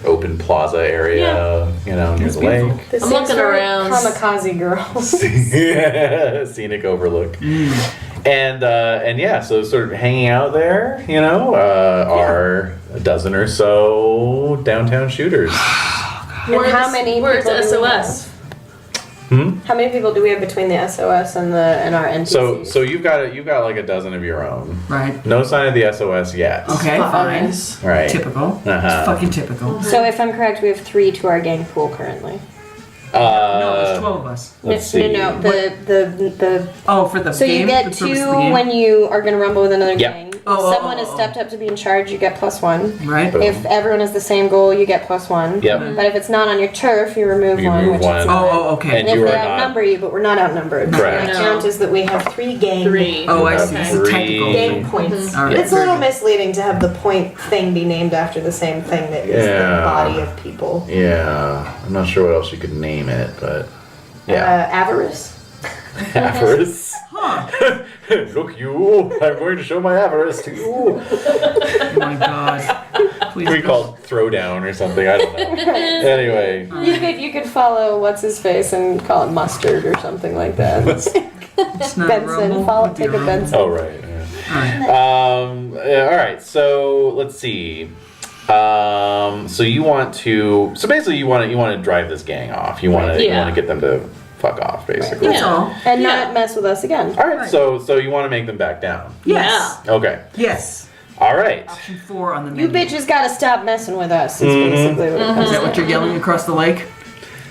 open plaza area, you know, near the beautiful. lake. This I'm seems looking very around. Kamikaze girls. Scenic overlook. And yeah, so sort of hanging out there, you know, are a dozen or so downtown shooters. And how many Where's people do we SOS? How many people do we have between the SOS and our NPCs? So you've got like a dozen of your own. Right. No sign of the SOS yet. Okay, fine. Spies. Right. Typical. Uh-huh. It's fucking typical. So if I'm correct, we have 3 to our gang pool currently. No, there's 12 of us. Let's see. No, the Oh, for the so game? you get the purpose 2 of the game? when you are going to rumble with another Yep. gang. If Oh, someone has stepped up to be in charge, you get +1. Right? Boom. If everyone has the same goal, you get +1. Yep. But if it's not on your turf, you remove You 1. remove which one. Is Oh, okay. And And if you they are not. outnumber you, but we're not outnumbered. Correct. The No. count is that we have 3 gang 3. Oh, I have see. This is three. technical. gang points. All right, It's a very little good. misleading to have the point thing be named after the same thing that is Yeah. the body of people. Yeah, I'm not sure what else you could name it, but yeah. Avarice. Avarice. Look, you! I'm going to show my avarice to you. Oh my god. Please We call it throwdown or something. I don't know. Anyway, You could follow what's his face and call it mustard or something like that. It's not Benson, rumble. follow, It'd be take a rumble. Benson. oh right. Yeah. Alright. All right. So let's see. So you want to? So basically, you want to drive this gang off. You want to Yeah. get them to fuck off, basically. That's Yeah. all. And Yeah. not mess with us again. All right. So you want to make them back down. Yes. Okay. Yes. All right. Option 4 on the You menu. bitches gotta stop messing with us, is Mm-hmm. basically what it comes Is that down what you're to. yelling across the lake?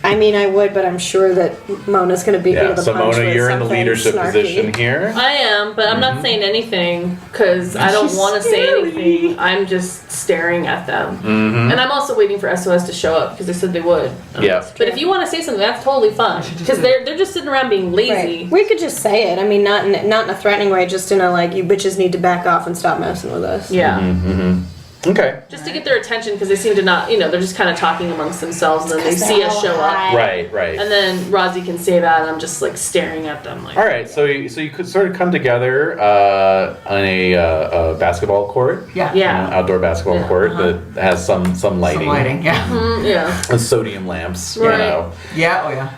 I mean, I would, but I'm sure that Mona's gonna beat me Yeah. to the So punch Mona, with you're in the something leadership snarky. position here. I am, but I'm not saying anything because I don't She's want to say scary. anything. I'm just staring at them. Mm-hmm. And I'm also waiting for SOS to show up because they said they would. Yeah. But if you want to say something, that's totally fine. should just Because do it. they're just sitting around being lazy. Right. We could just say it. I mean, not in a threatening way, just in a like, you bitches need to back off and stop messing with us. Yeah. Mm-hmm. Okay. Just to get their attention because they seem to not, they're just kind of talking amongst themselves and then they see us show up. Right. Right. And then Rozzy can say that and I'm just like staring at them like. All right, so you could sort of come together on a basketball court, Yeah. Yeah. an outdoor basketball Yeah, court that has some lighting, Some lighting. Yeah. Yeah. and sodium lamps, Right. Yeah. Oh yeah.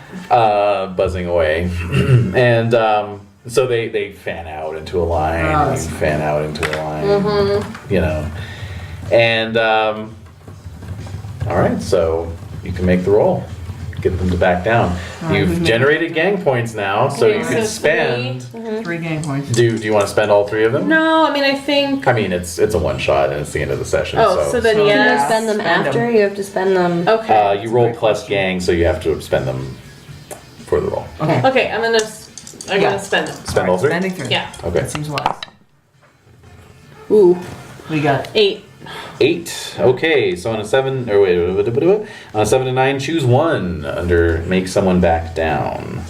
buzzing away, and so they fan out into a line, Oh, and that's you fan out into a line, and all right, so you can make the roll. Get them to back down. You've generated gang points now, so Okay, you can so spend. 3 game points. Do you want to spend all 3 of them? No, I mean I think. I mean, it's a one shot and it's the end of the session. Oh, so then So- Can yeah. you spend them Spend after? them. You have to spend them. Okay. you roll plus gang, so you have to spend them for the roll. Okay. Okay, I'm gonna Yeah. spend them. Spend all 3? Spending 3. Yeah. Okay. That seems wise. Ooh. We got 8. 8. Okay, so on a 7, or wait, on a 7 to 9, choose 1 under make someone back down.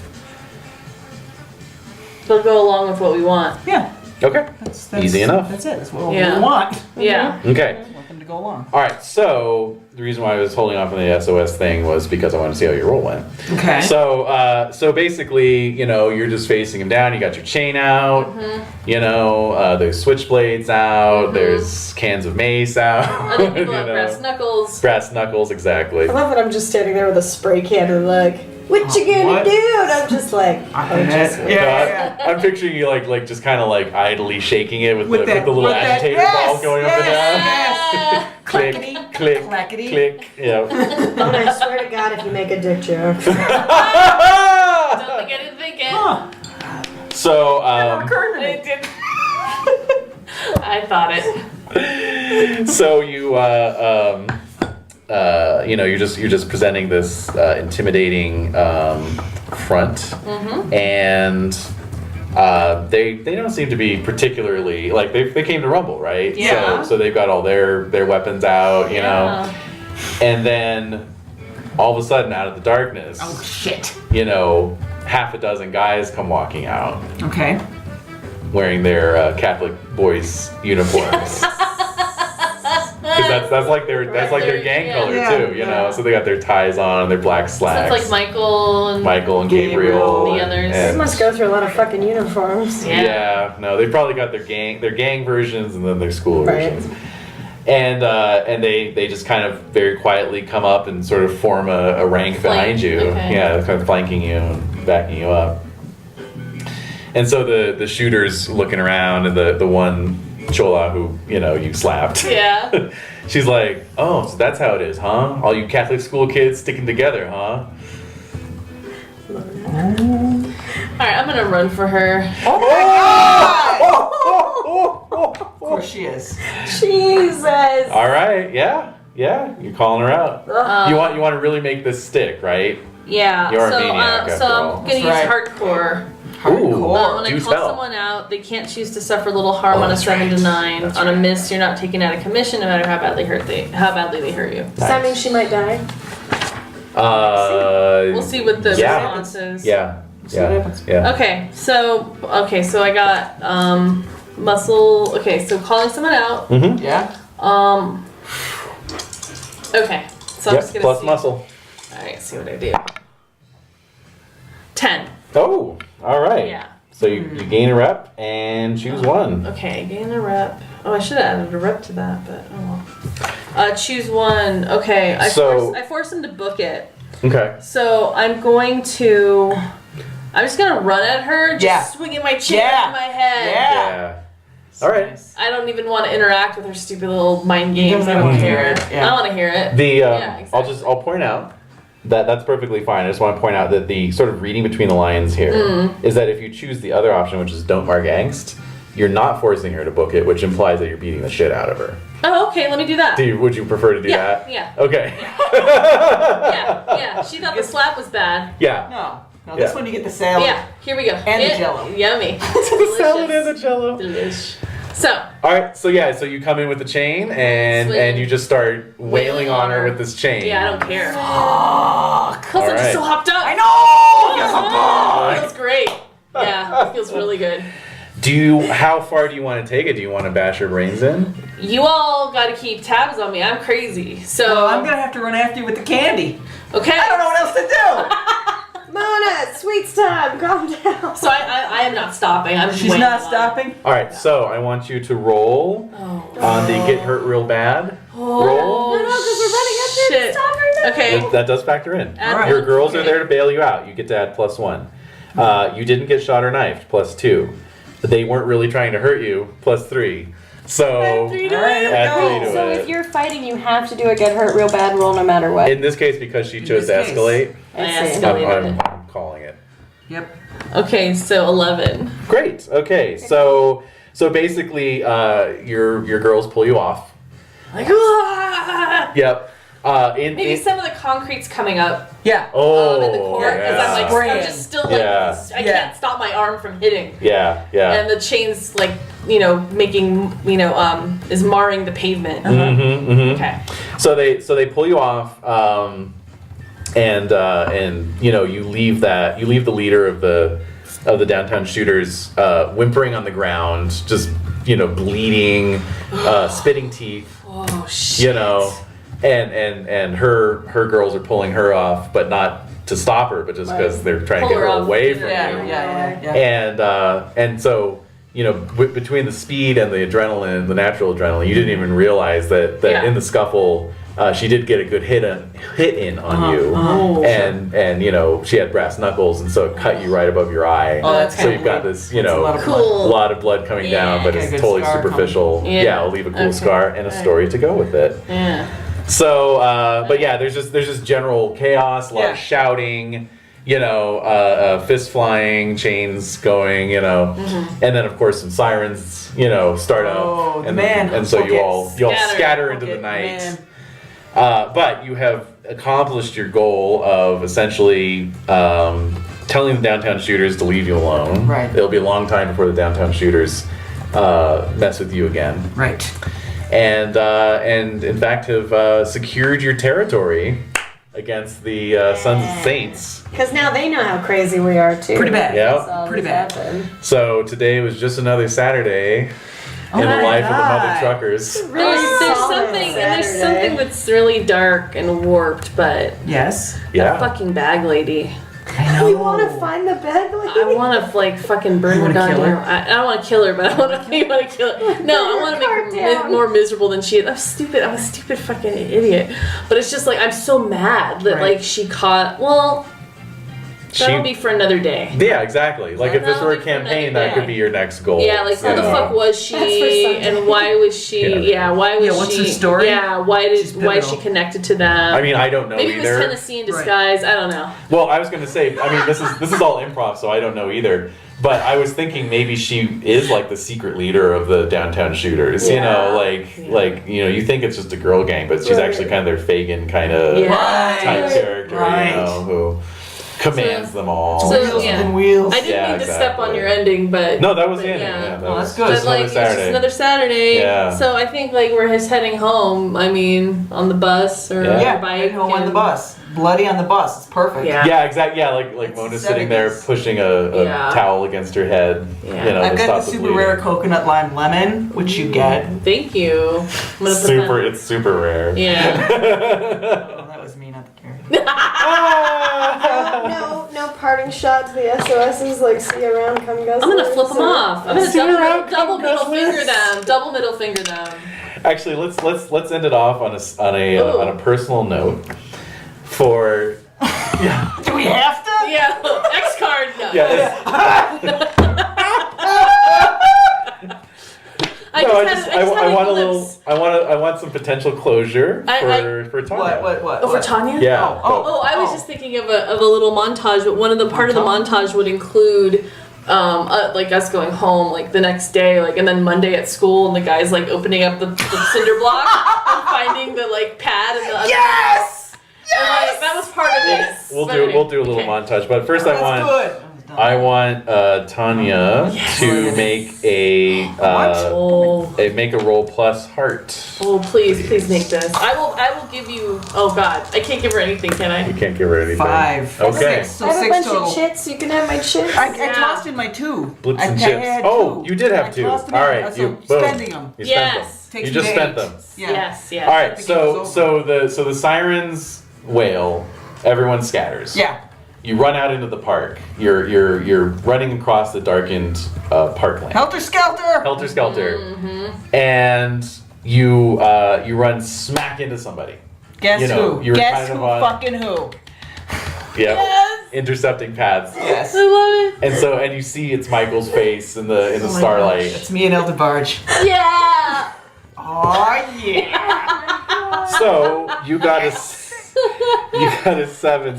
They'll go along with what we want. yeah. Okay. That's Easy enough. That's it. That's what Yeah. we want. Yeah. Okay. We want them to go along. All right. So the reason why I was holding off on the SOS thing was because I wanted to see how your roll went. Okay. So basically, you're just facing him down. You got your chain out. There's switchblades out. There's cans of mace out. Other people have brass knuckles. Brass knuckles, exactly. I love that I'm just standing there with a spray can and like, what you gonna What? do? And I'm just like, Yeah. I'm picturing you like just kind of like idly shaking it with the little with that- agitator yes, ball going up and down. Click, Clackety, click, clackety. click. Yeah. Oh, I swear to God, if you make a dick joke. Don't think I didn't think it. Huh. So Occurred to me. It did. I thought it. so you're just presenting this intimidating front, and they don't seem to be particularly like they came to rumble, right? Yeah. So they've got all their weapons out, you know, Yeah. and then all of a sudden out of the darkness, Oh shit. half a dozen guys come walking out Okay. wearing their Catholic boys uniforms. Because that's like their gang Yeah. color Yeah, too, you know. So they got their ties on and their black So slacks. it's like Michael and Michael and Gabriel, the and- others. They and- must go through a lot of fucking uniforms. yeah. No, they probably got their gang versions and then their school Right. versions. And they just kind of very quietly come up and sort of form a rank Flank, behind you. okay. Yeah, they're kind of flanking you and backing you up. And so the shooter's looking around, and the one chola who you slapped. Yeah. She's like, oh, so that's how it is, huh? All you Catholic school kids sticking together, huh? Alright, I'm gonna run for her. Of course she is. Jesus. All right, yeah, you're calling her out. You want to really make this stick, right? Yeah. You're a so maniac, so after all. I'm gonna use That's hardcore. Ooh, When I do call tell. someone out, they can't choose to suffer little harm Oh, on a that's 7 to right. 9. That's On a miss, you're not taken out of commission, no matter how badly they hurt you. Does that mean she might die? We'll see what the Yeah. response is. Yeah. what Yeah. happens. Yeah. Okay, so I got muscle. Okay, so calling someone out. Mm-hmm. Yeah. Okay, so I'm Yep. just gonna Plus see. muscle. All right, see what I do. 10. Oh, all right. Yeah. So you gain a rep and choose one. Okay, gain a rep. Oh, I should have added a rep to that, but oh well. Choose one. Okay, I force him to book it. Okay. So I'm just gonna run at her, just Yeah. swinging my chin Yeah. in my head. Yeah. All right. I don't even want to interact with her stupid little mind games. don't I don't wanna hear hear it. it, yeah. I don't want to hear it. The Yeah, exactly. I'll point out that that's perfectly fine. I just want to point out that the sort of reading between the lines here is that if you choose the other option, which is don't mark angst, you're not forcing her to book it, which implies that you're beating the shit out of her. Oh, okay. Let me do that. Would you prefer to do Yeah, that? yeah. Okay. Yeah. She thought the slap was bad. Yeah. No, this Yeah. one you get the salad. Yeah. Here we go. And the Jell-O. Yummy. The salad and the Jell-O. Delish. So. All right. So so you come in with the chain and Swing. you just start wailing on her with this chain. Yeah, I don't care. Fuck. Plus, I'm just right. so hopped up. I know. It feels great. Yeah, it feels really good. How far do you want to take it? Do you want to bash her brains in? You all got to keep tabs on me. I'm crazy. So So I'm gonna have to run after you with the candy. okay. I don't know what else to do. Mona, sweets time. Calm down. So I am not stopping. I'm just She's waiting not on- stopping. All right. So I want you to roll on the get hurt real bad roll. No, because we're running up there to Shit. stop her now. Okay. That does factor in. Add All right. Your one. girls are Okay. there to bail you out. You get to add +1. You didn't get shot or knifed, +2. But they weren't really trying to hurt you, +3. So All right, here we add go. 3 to So it. if you're fighting, you have to do a get hurt real bad roll no matter what. In this case, because she chose to this case. escalate, I see. escalated. I'm calling it. Yep. Okay, so 11. Great. Okay. So basically, your girls pull you off. Like, ah! Yep. Maybe some of the concrete's coming up Yeah. in the court because I'm like, Spraying. I'm just still like, Yeah. I Yeah. can't stop my arm from hitting. Yeah. And the chain's like, making, is marring the pavement. Mm-hmm, mm-hmm. Okay. So they pull you off, and you leave the leader of the downtown shooters whimpering on the ground, just bleeding, spitting teeth, Oh, shit. and her girls are pulling her off, but not to stop her, but just because they're trying to Pull get her her off. away from Yeah. you. Yeah. And so between the speed and the adrenaline, the natural adrenaline, you didn't even realize that Yeah. in the scuffle, she did get a good hit in on you, Oh, and she had brass knuckles, and so it cut you right above your eye. Oh, that's so kinda you've got weird. this, That's a lot of Cool. a lot of blood coming down, but Yeah, it's good totally scar superficial. coming. Yeah. It'll leave a cool Okay. scar and a Alright. story to go with it. Yeah. So, but yeah, there's just general chaos, a lot Yeah. of shouting, fist flying, chains going, Mm-hmm. and then of course some sirens, start Oh, up, the and man. and so you all Scatter. scatter into the Okay, night. man. But you have accomplished your goal of essentially telling the downtown shooters to leave you alone. Right. It'll be a long time before the downtown shooters mess with you again. Right. And in fact have secured your territory against the Sons of Saints. Because now they know how crazy we are too. Pretty bad. Yeah. That's all Pretty that's bad. happened. So today was just another Saturday in the my life of the God. mother truckers. There's solid something, and there's Saturday. something that's really dark and warped, but Yes. that Yeah. fucking bag lady. I know. We want to find the bed. I want to fucking burn You her wanna kill goddamn. her? I don't want to kill her, but I want to kill her. No, I want to make her Down. more miserable than she is. I'm stupid. I'm a stupid fucking idiot. But it's just like I'm so mad that Right. she caught. Well, that'll be for another day. Yeah, exactly. Like if this That'll were a be for another campaign, that could day. be your next goal. Yeah, like who you the know? fuck was That's for she, Sunday. and why was she? Yeah. Why was Yeah, she? what's her story? Yeah, why is she pivotal. connected to them? I mean, I don't know maybe it was either. Tennessee in disguise. I don't know. Well, I was going to say, I mean, this is all improv, so I don't know either. But I was thinking maybe she is like the secret leader of the downtown shooters. Yeah. You think it's just a girl gang, but she's Right. actually kind of their Fagin kind of Yeah. type character. Right. Who commands them all. So, Wheels yeah. within wheels. I didn't Yeah, mean to step on exactly. your ending, but No, that was the but ending. yeah. Yeah, that Oh, was that's good. just But like, another it's Saturday. just another Saturday. Yeah. So I think like we're just heading home. I mean, on the bus or Yeah. Yeah, the bike. right home on the and- bus. Bloody on the bus. It's perfect. Yeah. Yeah, exactly. Yeah, like Mona's sitting there 70s. pushing a Yeah. towel against her head. Yeah. You know, I've to got stop the super bleeding. rare coconut lime lemon, which you get. Thank you. I'm gonna put Super, that- it's super rare. Yeah. Oh, that was me, not the carrot. No parting shots. The SOSs like see you around, come guzzlers. I'm gonna flip them off. I'm gonna See you around, double middle guzzlers. finger them. Double middle finger them. Actually, let's end it off on Ooh. a personal note. For Do we have to? Yeah. X card. No. I want some potential closure for Tanya. What? Oh, for Tanya? Yeah. Oh, I was just thinking of a little montage, but one of the part of the montage would include like us going home like the next day, like, and then Monday at school, and the guys like opening up the cinder block and finding the like pad and the other. Yes! And, like, that was part of it. We'll But do anyway, a little okay. montage, but first That's I good. want Tanya to make a make a roll plus heart. Oh, please make this. I will give you. Oh God, I can't give her anything, can I? You can't give her anything. 5. Okay. So I have a 6 bunch total. of chits. You can have my chits. I tossed in my 2. Blips and I chips. had Oh, 2. you did have I 2. tossed them All in. right, That's you spending them. You Yes. spent them. Takes You me just to spent 8. them. Yeah. Yes. All right, The so game is the sirens wail. Everyone scatters. Yeah. You run out into the park. You're running across the darkened parkland. Helter Skelter! Helter skelter. Mm-hmm. And you run smack into somebody. Guess You know, who? you were Guess kind who of on- fucking who? Yep. Yes. Intercepting paths. Yes. I love it. And you see it's Michael's face in the Oh my starlight. gosh, it's me and Elder Barge. Yeah. Oh yeah! So you got a 7.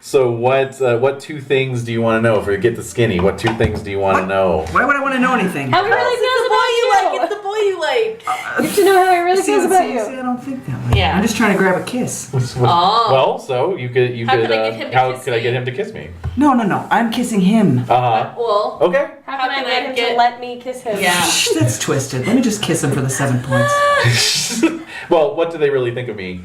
So what 2 things do you want to know? If we get the skinny, what 2 things do you want to know? Why would I want to know anything? How he really feels about you. It's the boy you like. Get to know how he really feels about See, you. I don't think that way. Yeah. I'm just trying to grab a kiss. Oh. Well, so you could How could I get him to how kiss could I me? get him to kiss me? No. I'm kissing him. Well. Okay. How can I get him to let me kiss him? Yeah. Shh, that's twisted. Let me just kiss him for the 7 points. Well, what do they really think of me?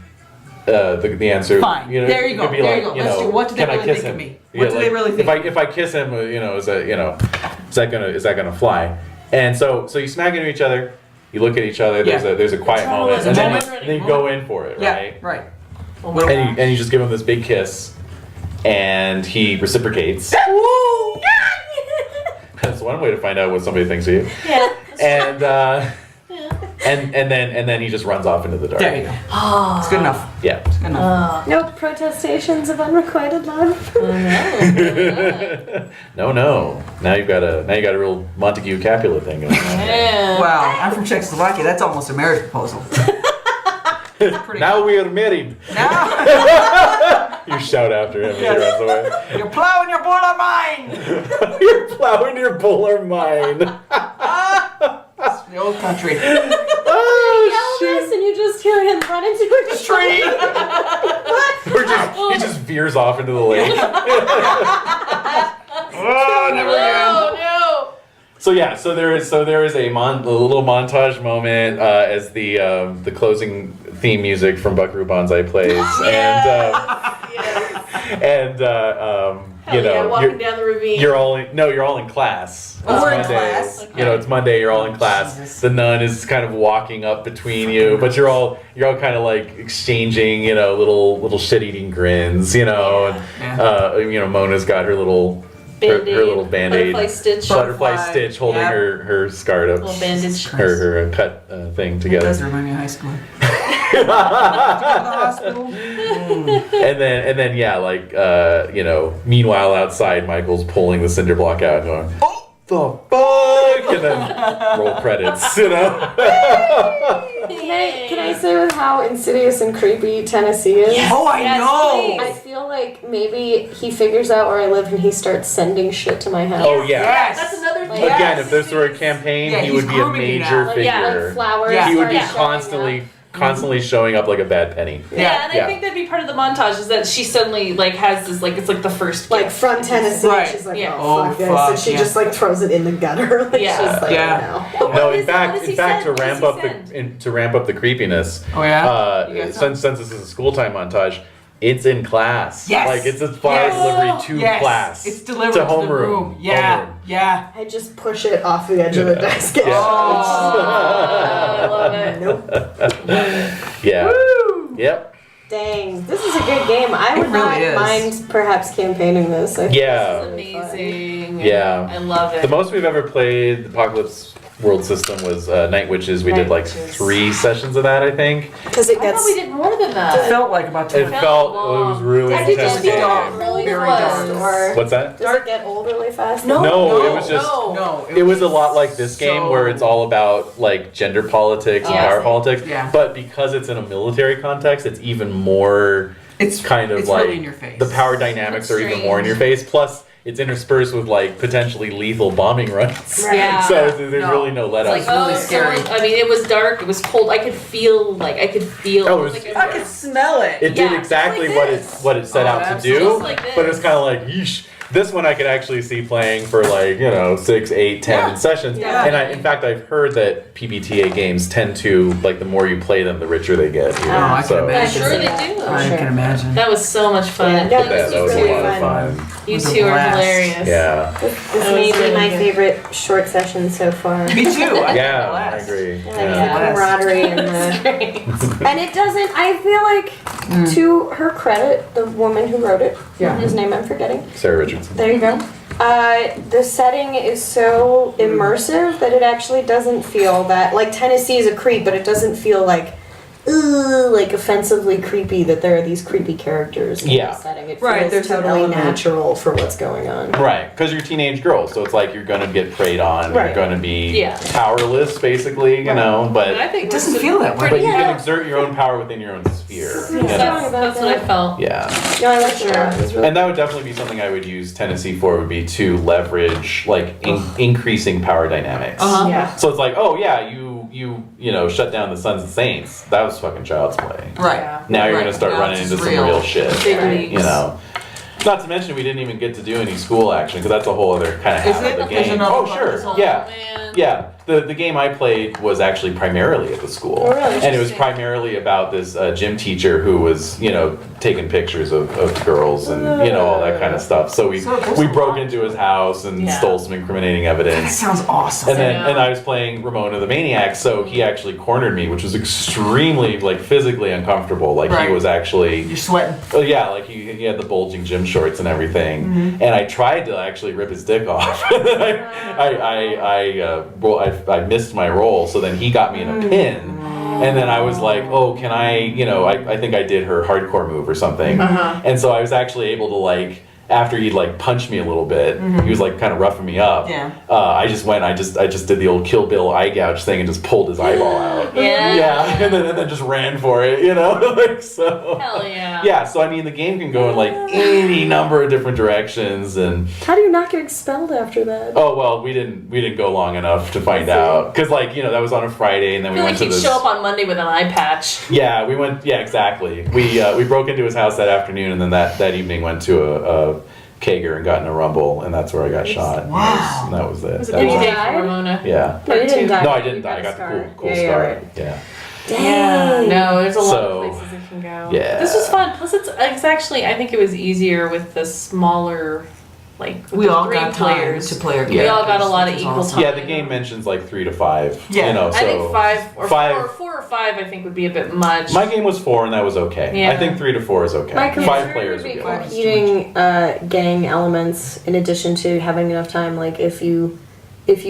The answer. Fine. You know, There you it go. could be There like, you go. you Let's know, do. What do they can I really kiss think of him? me? What do they really think? If I kiss him, you know, is that gonna fly? And so you smack into each other. You look at each other. There's a quiet moment, There's a and then moment. and then you go in for it, Yeah. right? Right. And you just give him this big kiss, and he reciprocates. That's one way to find out what somebody thinks of you. Yeah. And then he just runs off into the dark. There you go. It's good enough. Yeah. It's good enough. No protestations of unrequited love. No. Now you got a real Montague Capulet thing going on. Yeah. Wow. I'm from Czechoslovakia. That's almost a marriage proposal. Pretty Now we are married. Now You shout after him as he runs away. you're plowing your bull on mine. You're plowing your bull or mine. It's the old country. Oh Elvis, and you just hear him run into a tree. He just veers off into the lake. Oh, never again. Oh no. So there is a little montage moment as the closing theme music from Buckaroo Banzai plays, Yes. and Hell yeah, walking down the ravine. you're all in class. Oh, we're in Monday. class? You know, it's Monday. You're all in class. Jesus. The nun is kind of walking up between you, but you're all kind of like exchanging, you know, little shit-eating grins, you know, and Mona's got her little. Her little band-aid, Butterfly stitch. stitch holding Yep. her scarf up, Little bandage. her cut thing It together, does remind me of high school. To the hospital. and then meanwhile outside Michael's pulling the cinder block out and going, "Oh, the fuck!" and then roll credits, you know. Can I say with how insidious and creepy Tennessee is? Oh, I Yes, know. I feel like maybe he figures out where I live and he starts sending shit to my house. Oh yeah. Yes. That's another thing. Yes. Again, if this were a campaign, Yeah, he he's would be a grooming you major now. figure. Like flowers. Yeah. He would be start showing constantly constantly showing up like a bad penny. Yeah, and Yeah. I think that'd be part of the montage is that she suddenly like has this like it's like the first Like gift. from Tennessee, Right. she's like, Yeah. oh, fuck this, and she just like throws it in the gutter. Like, Yeah. she's like, Yeah. no. No, What in is- fact, what does in he fact, send? to What ramp does up he to ramp up the creepiness. Oh, yeah? You got Since this is a school time montage, it's in class. Yes. Like it's a flyer Yes. delivery to Yes. class. It's delivered to to homeroom. the room. Yeah. Homeroom. Yeah. I just push it off the edge of the desk. Yeah. I love it. Nope. Yeah. Yep. Dang, this is a good game. I would really not is. mind perhaps campaigning this. I think Yeah. this is really fun. Amazing. Yeah. I love it. The most we've ever played the Apocalypse World system was Night Witches. We Night did like Witches. 3 sessions of that, I think. Because it I thought gets we did more than It that. felt like about 2 It felt it was really I did intense just game. dark. really Very was. dark. or What's that? does it get old really fast? No, it was just No. it was a lot like this game where it's all about like gender politics and Yeah. power politics. Yeah. But because it's in a military context, it's even more It's kind of it's like really in your face. the power dynamics are even more in your face. Plus, it's interspersed with like potentially lethal bombing runs. Right. Yeah. So there's really no let It's up. like, really scary. I mean, it was dark. It was cold. I could feel. Oh, it was- like, I could smell it. It did Yeah, exactly like what this. it set Oh, out to absolutely. do, Just like this. but it's kind of like yeesh. This one I could actually see playing for like 6, 8, 10 Yeah. sessions. Yeah. And in fact I've heard that PBTA games tend to like the more you play them, the richer they get. You know? I can So- I'm imagine. sure they do. I Sure. can imagine. That was so much fun. Yeah, Thank no, you That was a really lot of fun. fun. You It was a two are blast. hilarious. Yeah. This That may was be really my good. favorite short session so far. Me too. I had a Yeah, I blast. agree. Yeah, Yeah. the camaraderie and the and it doesn't. I feel like, to her credit, the woman who wrote it, whose name I'm forgetting. Sarah Richardson. There you go. The setting is so immersive that it actually doesn't feel that like Tennessee is a creep, but it doesn't feel like, ooh, like offensively creepy that there are these creepy characters in Yeah. the setting. It Right, feels there's an totally element. natural for what's going on. Right, because you're teenage girls, so it's like you're gonna get preyed on. Right. You're gonna be Yeah. powerless, basically, you know. But I But think It doesn't feel that way. but you Yeah. can exert your own power within your own sphere. Yeah. You know? that's what I felt. Yeah. No, I liked it a lot. It was really And that would definitely be something I would use Tennessee for. Would be to leverage like increasing power dynamics. Uh-huh. yeah. So it's like, oh yeah, you know, shut down the Sons of Saints. That was fucking child's play. Right. Now you're Right. gonna start Now running it's into some real. real shit. Big Right. leagues. You know. Not to mention we didn't even get to do any school action because that's a whole other kind of Is half it? of the There's game. another Oh part sure, of this whole- yeah. Man. Yeah, the game I played was actually primarily at the school, Oh, really? and it was primarily about this gym teacher who was, you know, taking pictures of girls and you know all that kind of stuff. So we So there's we a broke lot. into his house and Yeah. stole some incriminating That evidence. sounds awesome. And then I know. and I was playing Ramona the Maniac, so he actually cornered me, which was extremely like physically uncomfortable. Like Right. he was actually. You're sweating. Oh yeah, like he had the bulging gym shorts and everything, and I tried to actually rip his dick off. I missed my roll, so then he got me in a pin, and then I was like, oh, can I? You know, I think I did her hardcore move or something, and so I was actually able to like. After he'd like punched me a little bit, he was like kind of roughing me up. Yeah. I just did the old Kill Bill eye gouge thing and just pulled his eyeball out. Yeah. Yeah, and then just ran for it, you know, like so. Hell yeah. Yeah, so I mean, the game can go in like any number of different directions, and How do you not get expelled after that? oh well, we didn't go long enough to find out because like that was on a Friday, and then I we feel went like to he'd this. show up on Monday with an eye patch. Yeah, we went. Yeah, exactly. We broke into his house that afternoon, and then that evening went to a Kager and got in a rumble, and that's where I got shot. Wow. And that was it. It was a That big was day it. died? for Ramona. Yeah. No, you didn't die. No, I You didn't die. I got the scar. cool Yeah, scar. right. Yeah. Yeah. No, there's a lot So, of places it can go. yeah. This was fun. Plus, it's actually, I think it was easier with the smaller, like, with We the all 3 got players. time to play our We all got a characters, lot of which is equal awesome. time. Yeah, the game mentions like 3 to 5. Yeah. You know, so I think 5 or five- 4 or 5, I think, would be a bit much. My game was 4, and that was okay. Yeah. I think 3 to 4 is okay. My 5 concern players would would be be a lot. competing gang elements in addition to having enough time. Like if you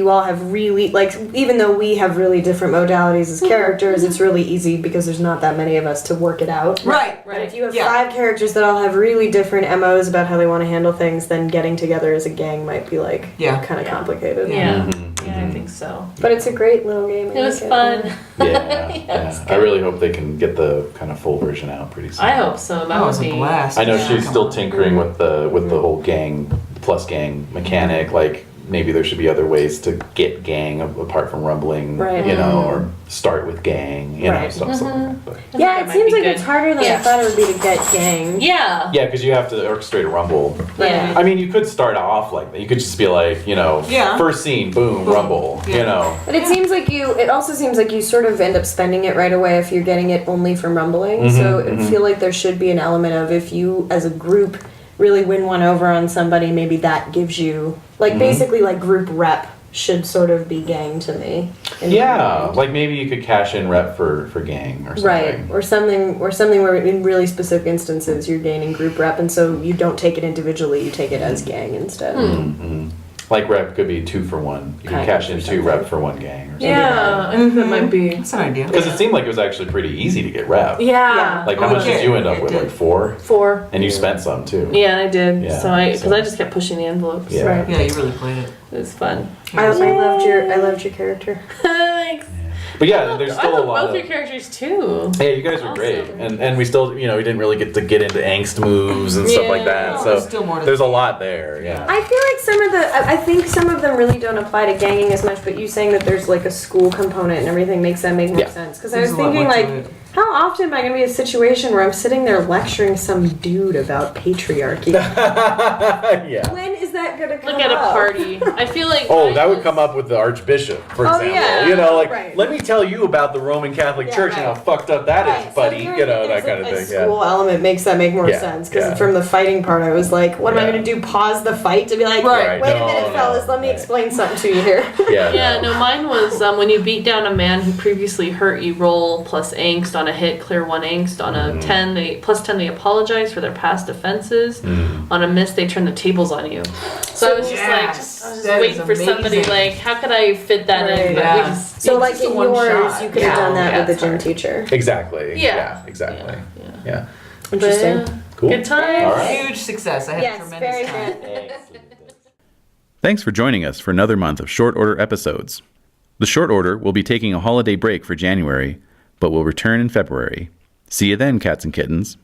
all have really like even though we have really different modalities as characters, it's really easy because there's not that many of us to work it out. Right. But if you have Yeah. 5 characters that all have really different MOs about how they want to handle things, then getting together as a gang might be like Yeah. kind of complicated. Yeah. Mhm, Yeah, I mhm. think so. But it's a great little game. I It was like fun. Yeah, Yeah, yeah. it's I really hope they can get the kind of full version out pretty soon. I hope so. That That would was a be. blast. I know Yeah. she's still tinkering with the whole gang plus gang mechanic. Like maybe there should be other ways to get gang apart from rumbling, Right. you know, or start with gang, you know, Right. stuff like that. But, Yeah, that it might seems be like good. it's harder than I thought it would be to get gang. Yeah. yeah, because you have to orchestrate a rumble. Yeah. I mean, you could start off like that. You could just be like, you know, Yeah. first scene, boom, rumble, Yeah. you know. But it seems like it also seems like you sort of end up spending it right away if you're getting it only from rumbling. So I feel like there should be an element of if you, as a group, really win one over on somebody, maybe that gives you, like, basically, like, group rep should sort of be gang to me. in my Yeah, mind. like maybe you could cash in rep for gang or something. Right, or something where in really specific instances you're gaining group rep, and so you don't take it individually, you take it as gang instead. Like rep could be 2 for 1. You can Kind cash of, in or 2 rep something. for 1 gang or something. Yeah, I think that might be. That's an idea. Because it seemed like it was actually pretty easy to get rep. Yeah. Like how Oh, much did yeah, you end up it with? did. Like 4? 4. And you spent some too. Yeah, I did. Yeah, So because so- I just kept pushing the envelopes. Yeah. Right. Yeah, you really played it. It was fun. I loved your character. Thanks. But yeah, there's I still a love lot both of. your characters too. Yeah, you guys were great, and we still, you know, we didn't really get into angst moves and stuff like Yeah. that. Oh, So there's still more to there's a the game. lot there. Yeah. I feel like I think some of them really don't apply to ganging as much, but you saying that there's like a school component and everything makes that make more Yeah. sense. Because I was There's a lot thinking more to like, it. how often am I going to be in a situation where I'm sitting there lecturing some dude about patriarchy? yeah. When is that going to come Like at a up? party. I feel like. Oh, mine that would was- come up with the Archbishop, for Oh, example. yeah. You know, like, Right. let me tell you about the Roman Catholic Yeah, Church and how right. fucked up that Right, is, so buddy. hearing You know, there's that kind of a thing. school Yeah. element makes that make more Yeah, sense because yeah. from the fighting part, I was like, what am I Yeah. going to do? Pause the fight to be like, Right. wait a No, minute, no, fellas, let me right. explain something to you here. Yeah. Yeah, no, mine was when you beat down a man who previously hurt you, roll plus angst on a hit, clear 1 angst. On a 10, they plus 10, they apologize for their past offenses. On a miss, they turn the tables on you. So I was just like, I was just that waiting is for somebody amazing. like, how could I fit that in? Right. But Yeah. we just, So, It's like just a in one yours, shot. you could have Yeah. done that Yeah, with the it's gym hard. Exactly. teacher. Yeah. Exactly. Yeah. Interesting. But, Cool. Good time. All right. Huge success. I had Yes, a tremendous very time. good. Thanks for joining us for another month of Short Order episodes. The Short Order will be taking a holiday break for January, but will return in February. See you then, cats and kittens.